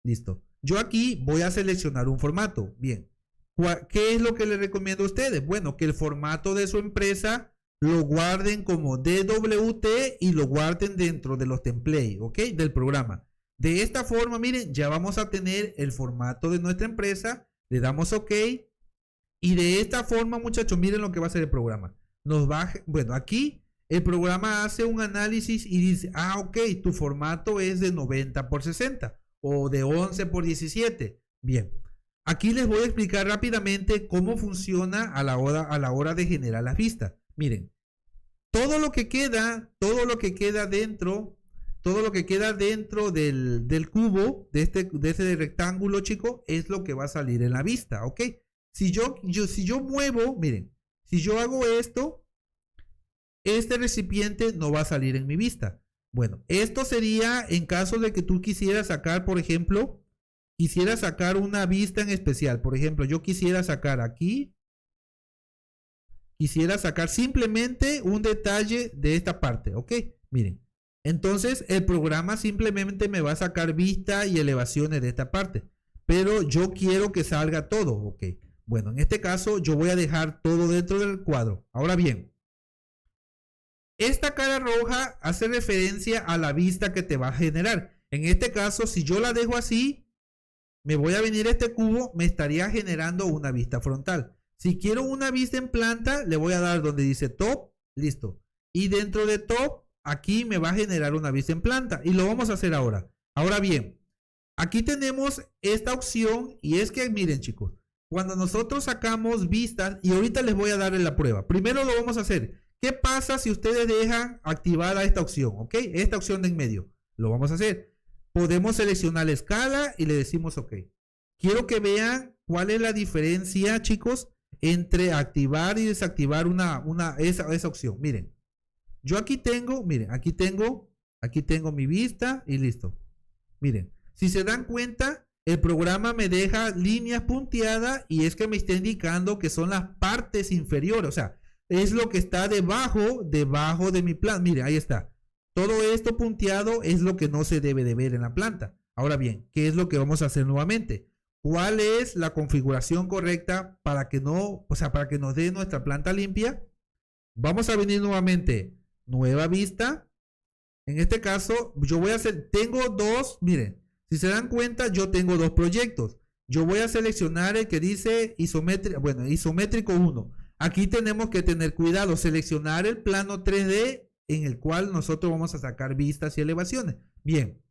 Listo. Yo aquí voy a seleccionar un formato. Bien. ¿Qué es lo que les recomiendo a ustedes? Bueno, que el formato de su empresa lo guarden como DWT y lo guarden dentro de los templates, ¿ok? Del programa. De esta forma, miren, ya vamos a tener el formato de nuestra empresa. Le damos OK. Y de esta forma, muchachos, miren lo que va a hacer el programa. Bueno, aquí el programa hace un análisis y dice, ok, tu formato es de 90 por 60 o de 11 por 17. Bien, Aquí les voy a explicar rápidamente cómo funciona a la hora de generar las vistas. Miren, todo lo que queda dentro, del cubo, de este rectángulo, chico, es lo que va a salir en la vista, ¿ok? Si yo muevo, miren, si yo hago esto, este recipiente no va a salir en mi vista. Bueno, esto sería en caso de que tú quisieras sacar, por ejemplo, una vista en especial. Por ejemplo, yo quisiera sacar aquí, quisiera sacar simplemente un detalle de esta parte, ¿ok? Miren, entonces el programa simplemente me va a sacar vista y elevaciones de esta parte, pero yo quiero que salga todo, ¿ok? Bueno, en este caso yo voy a dejar todo dentro del cuadro. Ahora bien, esta cara roja hace referencia a la vista que te va a generar. En este caso, si yo la dejo así, me voy a venir a este cubo, me estaría generando una vista frontal. Si quiero una vista en planta, le voy a dar donde dice top, listo. Y dentro de top, aquí me va a generar una vista en planta. Y lo vamos a hacer ahora. Ahora bien, aquí tenemos esta opción y es que, miren chicos, cuando nosotros sacamos vistas, y ahorita les voy a dar la prueba. Primero lo vamos a hacer. ¿Qué pasa si ustedes dejan activada esta opción? ¿Ok? Esta opción de en medio. Lo vamos a hacer. Podemos seleccionar la escala y le decimos OK. Quiero que vean cuál es la diferencia, chicos, entre activar y desactivar esa opción. Miren, yo aquí tengo, miren, aquí tengo mi vista y listo. Miren, si se dan cuenta, el programa me deja líneas punteadas y es que me está indicando que son las partes inferiores, o sea, es lo que está debajo de mi planta. Mire, ahí está. Todo esto punteado es lo que no se debe de ver en la planta. Ahora bien, ¿qué es lo que vamos a hacer nuevamente? ¿Cuál es la configuración correcta para que para que nos dé nuestra planta limpia? Vamos a venir nuevamente, nueva vista. En este caso, yo voy a hacer, tengo dos, miren, si se dan cuenta, yo tengo dos proyectos. Yo voy a seleccionar el que dice isométrico 1. Aquí tenemos que tener cuidado, seleccionar el plano 3D en el cual nosotros vamos a sacar vistas y elevaciones. Bien,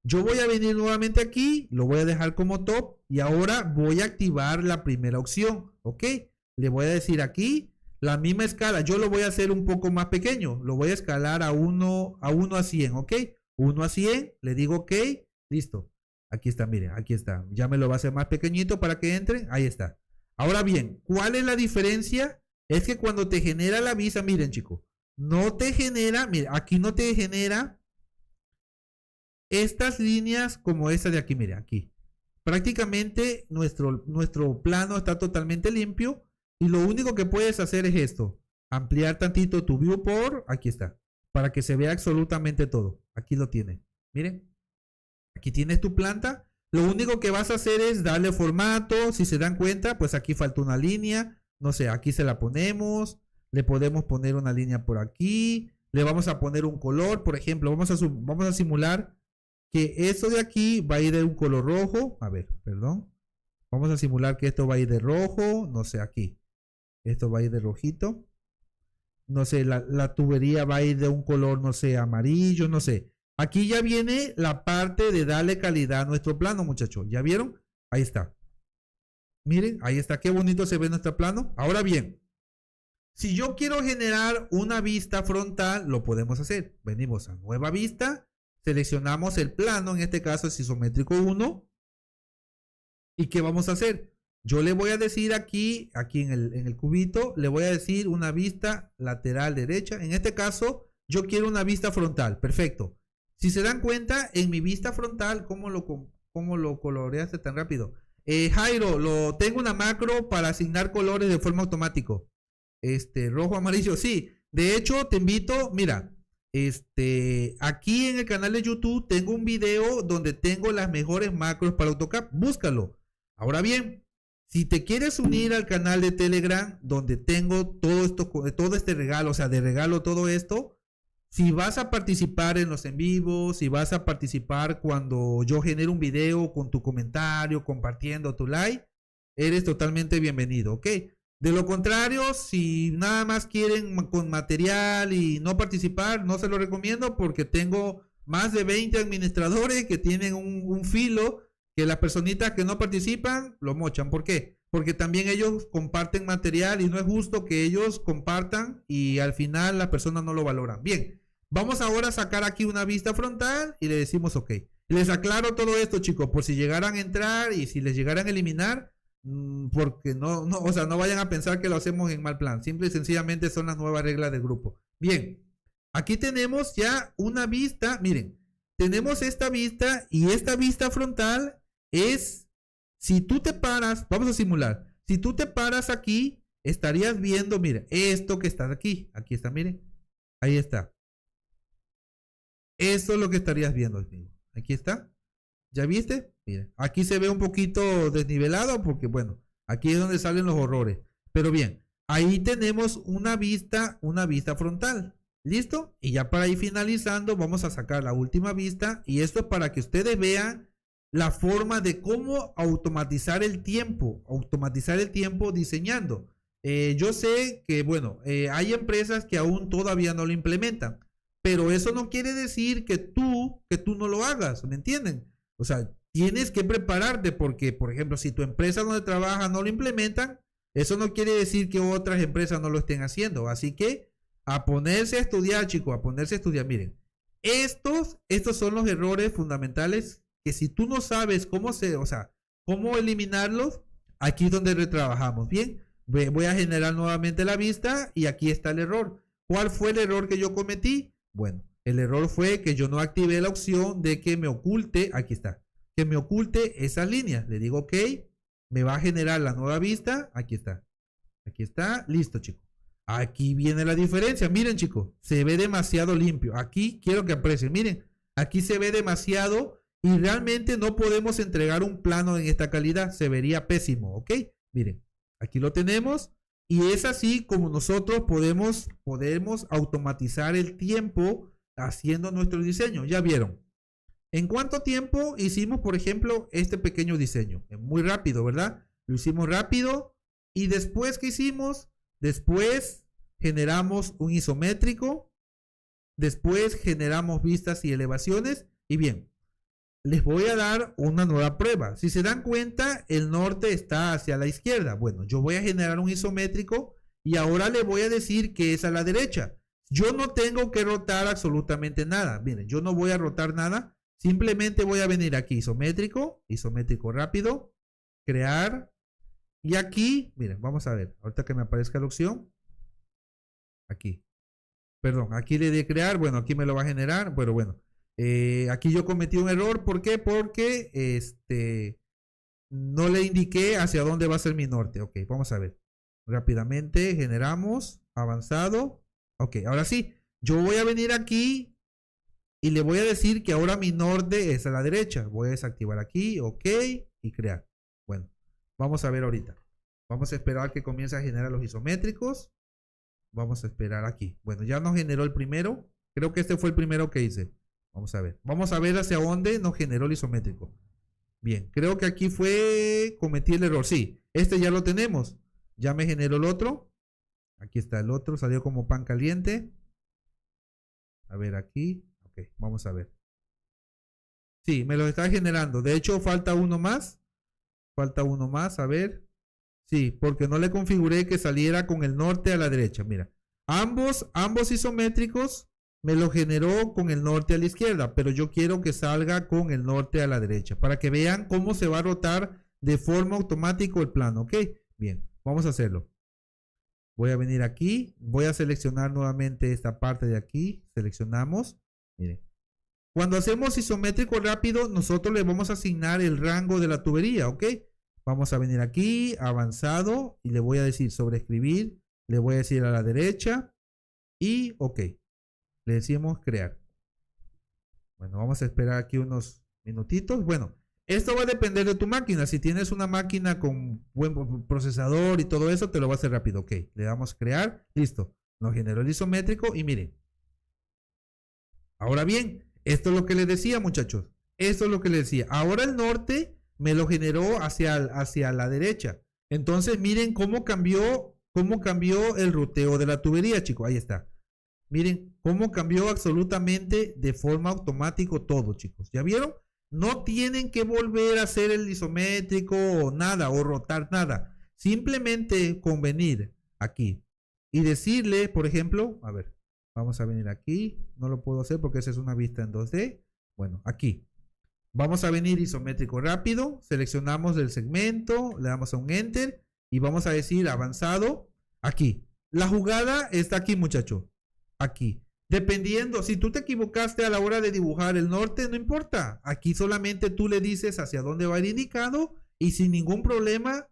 yo voy a venir nuevamente aquí, lo voy a dejar como top y ahora voy a activar la primera opción, ¿ok? Le voy a decir aquí la misma escala, yo lo voy a hacer un poco más pequeño, lo voy a escalar a 1 a 100, ¿ok? 1 a 100, le digo OK, listo. Aquí está, miren, aquí está. Ya me lo va a hacer más pequeñito para que entre, ahí está. Ahora bien, ¿cuál es la diferencia? Es que cuando te genera la vista, miren chicos, no te genera, mira, aquí no te genera estas líneas como esta de aquí, mira, aquí. Prácticamente nuestro plano está totalmente limpio y lo único que puedes hacer es esto, ampliar tantito tu viewport, aquí está, para que se vea absolutamente todo. Aquí lo tienes, miren, aquí tienes tu planta. Lo único que vas a hacer es darle formato. Si se dan cuenta, pues aquí falta una línea. No sé, aquí se la ponemos. Le podemos poner una línea por aquí. Le vamos a poner un color. Por ejemplo, vamos a simular que esto de aquí va a ir de un color rojo. A ver, perdón. Vamos a simular que esto va a ir de rojo. No sé, aquí. Esto va a ir de rojito. No sé, la tubería va a ir de un color, no sé, amarillo, no sé. Aquí ya viene la parte de darle calidad a nuestro plano, muchachos. ¿Ya vieron? Ahí está. Miren, ahí está. Qué bonito se ve nuestro plano. Ahora bien, si yo quiero generar una vista frontal, lo podemos hacer. Venimos a nueva vista. Seleccionamos el plano. En este caso es isométrico 1. ¿Y qué vamos a hacer? Yo le voy a decir aquí en el cubito, le voy a decir una vista lateral derecha. En este caso, yo quiero una vista frontal. Perfecto. Si se dan cuenta, en mi vista frontal, ¿cómo lo coloreaste tan rápido? Jairo, tengo una macro para asignar colores de forma automática. Rojo, amarillo, sí. De hecho, te invito, mira, aquí en el canal de YouTube tengo un video donde tengo las mejores macros para AutoCAD. Búscalo. Ahora bien, si te quieres unir al canal de Telegram, donde tengo todo este regalo, o sea, de regalo todo esto. Si vas a participar en los en vivos, si vas a participar cuando yo genero un video con tu comentario, compartiendo tu like, eres totalmente bienvenido, ¿ok? De lo contrario, si nada más quieren con material y no participar, no se lo recomiendo porque tengo más de 20 administradores que tienen un filo Que las personitas que no participan lo mochan. ¿Por qué? Porque también ellos comparten material y no es justo que ellos compartan y al final las personas no lo valoran. Bien, vamos ahora a sacar aquí una vista frontal y le decimos ok. Les aclaro todo esto, chicos, por si llegaran a entrar y si les llegaran a eliminar, porque o sea, no vayan a pensar que lo hacemos en mal plan. Simple y sencillamente son las nuevas reglas del grupo. Bien, aquí tenemos ya una vista. Miren, tenemos esta vista y esta vista frontal es, si tú te paras, vamos a simular, si tú te paras aquí, estarías viendo, mira, esto que está aquí, aquí está, miren, ahí está. Esto es lo que estarías viendo, amigo. Aquí está. ¿Ya viste? Miren, aquí se ve un poquito desnivelado porque, bueno, aquí es donde salen los horrores. Pero bien, ahí tenemos una vista frontal. ¿Listo? Y ya para ir finalizando, vamos a sacar la última vista. Y esto es para que ustedes vean la forma de cómo automatizar el tiempo diseñando. Yo sé que, bueno, hay empresas que aún todavía no lo implementan. Pero eso no quiere decir que tú no lo hagas, ¿me entienden? O sea, tienes que prepararte porque, por ejemplo, si tu empresa donde trabajas no lo implementan, eso no quiere decir que otras empresas no lo estén haciendo. Así que a ponerse a estudiar, chicos, a ponerse a estudiar. Miren, estos son los errores fundamentales que si tú no sabes cómo eliminarlos, aquí es donde retrabajamos. Bien, voy a generar nuevamente la vista y aquí está el error. ¿Cuál fue el error que yo cometí? Bueno, el error fue que yo no activé la opción de que me oculte, aquí está, que me oculte esas líneas. Le digo ok, me va a generar la nueva vista, aquí está, listo, chicos. Aquí viene la diferencia, miren, chicos, se ve demasiado limpio. Aquí quiero que aprecien, miren, aquí se ve demasiado y realmente no podemos entregar un plano en esta calidad, se vería pésimo, ¿ok? Miren, aquí lo tenemos. Y es así como nosotros podemos automatizar el tiempo haciendo nuestro diseño. Ya vieron. ¿En cuánto tiempo hicimos, por ejemplo, este pequeño diseño? Muy rápido, ¿verdad? Lo hicimos rápido. Y después, ¿qué hicimos? Después generamos un isométrico. Después generamos vistas y elevaciones. Y bien, les voy a dar una nueva prueba. Si se dan cuenta, el norte está hacia la izquierda. Bueno, yo voy a generar un isométrico y ahora le voy a decir que es a la derecha. Yo no tengo que rotar absolutamente nada. Miren, yo no voy a rotar nada. Simplemente voy a venir aquí, isométrico rápido, crear. Y aquí, miren, vamos a ver. Ahorita que me aparezca la opción. Aquí. Perdón, aquí le di crear. Bueno, aquí me lo va a generar. Pero bueno. Aquí yo cometí un error. ¿Por qué? Porque no le indiqué hacia dónde va a ser mi norte. Ok, vamos a ver. Rápidamente generamos. Avanzado. Ok, ahora sí. Yo voy a venir aquí y le voy a decir que ahora mi norte es a la derecha. Voy a desactivar aquí. Ok, y crear. Bueno, vamos a ver ahorita. Vamos a esperar que comience a generar los isométricos. Vamos a esperar aquí. Bueno, ya nos generó el primero. Creo que este fue el primero que hice. Vamos a ver. Vamos a ver hacia dónde nos generó el isométrico. Bien, creo que aquí cometí el error. Sí, este ya lo tenemos. Ya me generó el otro. Aquí está el otro. Salió como pan caliente. A ver aquí. Ok, vamos a ver. Sí, me lo está generando. De hecho, falta uno más. Falta uno más. A ver. Sí, porque no le configuré que saliera con el norte a la derecha. Mira, ambos isométricos me lo generó con el norte a la izquierda, pero yo quiero que salga con el norte a la derecha, para que vean cómo se va a rotar de forma automática el plano, ¿ok? Bien, vamos a hacerlo. Voy a venir aquí, voy a seleccionar nuevamente esta parte de aquí, seleccionamos, miren. Cuando hacemos isométrico rápido, nosotros le vamos a asignar el rango de la tubería, ¿ok? Vamos a venir aquí, avanzado, y le voy a decir sobreescribir, le voy a decir a la derecha, y ok. Le decimos crear. Bueno, vamos a esperar aquí unos minutitos. Bueno, esto va a depender de tu máquina. Si tienes una máquina con buen procesador y todo eso, te lo va a hacer rápido. Ok, le damos crear. Listo. Nos generó el isométrico y miren. Ahora bien, esto es lo que les decía, muchachos. Esto es lo que les decía. Ahora el norte me lo generó hacia la derecha. Entonces, miren cómo cambió el ruteo de la tubería, chicos. Ahí está. Miren cómo cambió absolutamente de forma automática todo, chicos. ¿Ya vieron? No tienen que volver a hacer el isométrico o nada, o rotar nada. Simplemente con venir aquí y decirle, por ejemplo, a ver, vamos a venir aquí. No lo puedo hacer porque esa es una vista en 2D. Bueno, aquí. Vamos a venir isométrico rápido, seleccionamos el segmento, le damos a un enter y vamos a decir avanzado aquí. La jugada está aquí, muchacho. Aquí. Dependiendo, si tú te equivocaste a la hora de dibujar el norte, no importa. Aquí solamente tú le dices hacia dónde va a ir indicado y sin ningún problema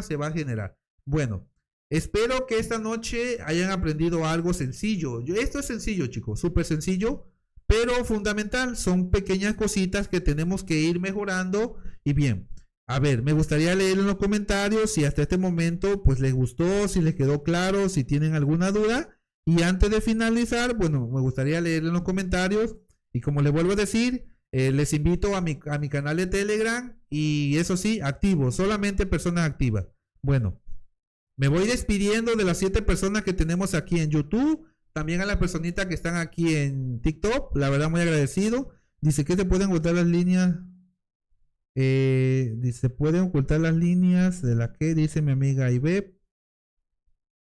se va a generar. Bueno, espero que esta noche hayan aprendido algo sencillo. Esto es sencillo, chicos, súper sencillo, pero fundamental. Son pequeñas cositas que tenemos que ir mejorando. Y bien, a ver, me gustaría leer en los comentarios si hasta este momento pues les gustó, si les quedó claro, si tienen alguna duda. Y antes de finalizar, bueno, me gustaría leer en los comentarios. Y como les vuelvo a decir, les invito a mi canal de Telegram. Y eso sí, activo, solamente personas activas. Bueno, me voy despidiendo de las 7 personas que tenemos aquí en YouTube. También a las personitas que están aquí en TikTok. La verdad, muy agradecido. Dice que se pueden ocultar las líneas. Dice, pueden ocultar las líneas de la que dice mi amiga Ivette.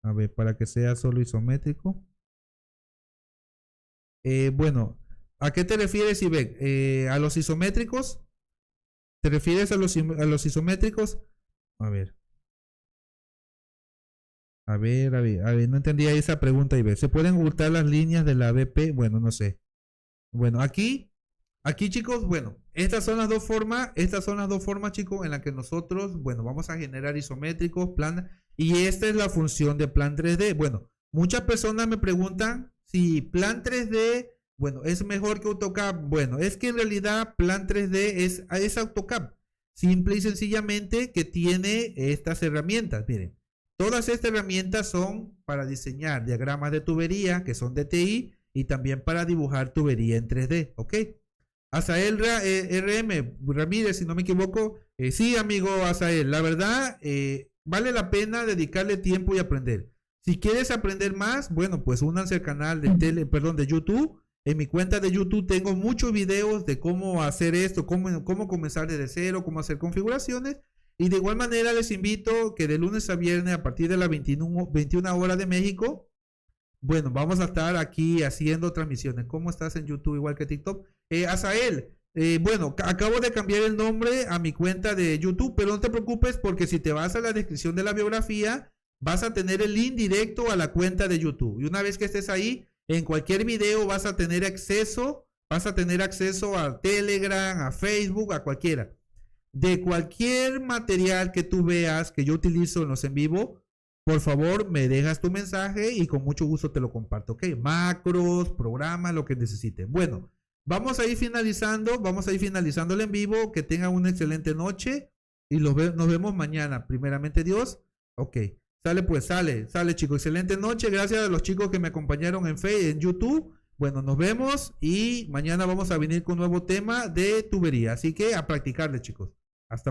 A ver, para que sea solo isométrico. Bueno, ¿a qué te refieres, Ivette? ¿A los isométricos? ¿Te refieres a los isométricos? A ver. A ver, no entendía esa pregunta, Ivette. ¿Se pueden ocultar las líneas de la BP? Bueno, no sé. Bueno, aquí chicos, bueno, estas son las dos formas, chicos, en las que nosotros, bueno, vamos a generar isométricos, plan, y esta es la función de plan 3D. Bueno, muchas personas me preguntan si plan 3D, bueno, es mejor que AutoCAD. Bueno, es que en realidad plan 3D es AutoCAD, simple y sencillamente que tiene estas herramientas. Miren, todas estas herramientas son para diseñar diagramas de tubería, que son DTI, y también para dibujar tubería en 3D, ¿ok? Azael RM Ramírez, si no me equivoco. Sí, amigo Azael, la verdad, vale la pena dedicarle tiempo y aprender. Si quieres aprender más, bueno, pues únanse al canal de YouTube. En mi cuenta de YouTube tengo muchos videos de cómo hacer esto, cómo comenzar desde cero, cómo hacer configuraciones. Y de igual manera les invito que de lunes a viernes a partir de las 21 horas de México, bueno, vamos a estar aquí haciendo transmisiones. ¿Cómo estás en YouTube igual que TikTok? Azael, bueno, acabo de cambiar el nombre a mi cuenta de YouTube, pero no te preocupes porque si te vas a la descripción de la biografía, vas a tener el link directo a la cuenta de YouTube. Y una vez que estés ahí, en cualquier video vas a tener acceso a Telegram, a Facebook, a cualquiera. De cualquier material que tú veas que yo utilizo en los en vivo, por favor, me dejas tu mensaje y con mucho gusto te lo comparto, ¿ok? Macros, programas, lo que necesites. Bueno, vamos a ir finalizando el en vivo. Que tengan una excelente noche y nos vemos mañana, primeramente Dios. Ok, sale pues, sale chicos, excelente noche. Gracias a los chicos que me acompañaron en YouTube. Bueno, nos vemos y mañana vamos a venir con un nuevo tema de tubería. Así que a practicarle, chicos.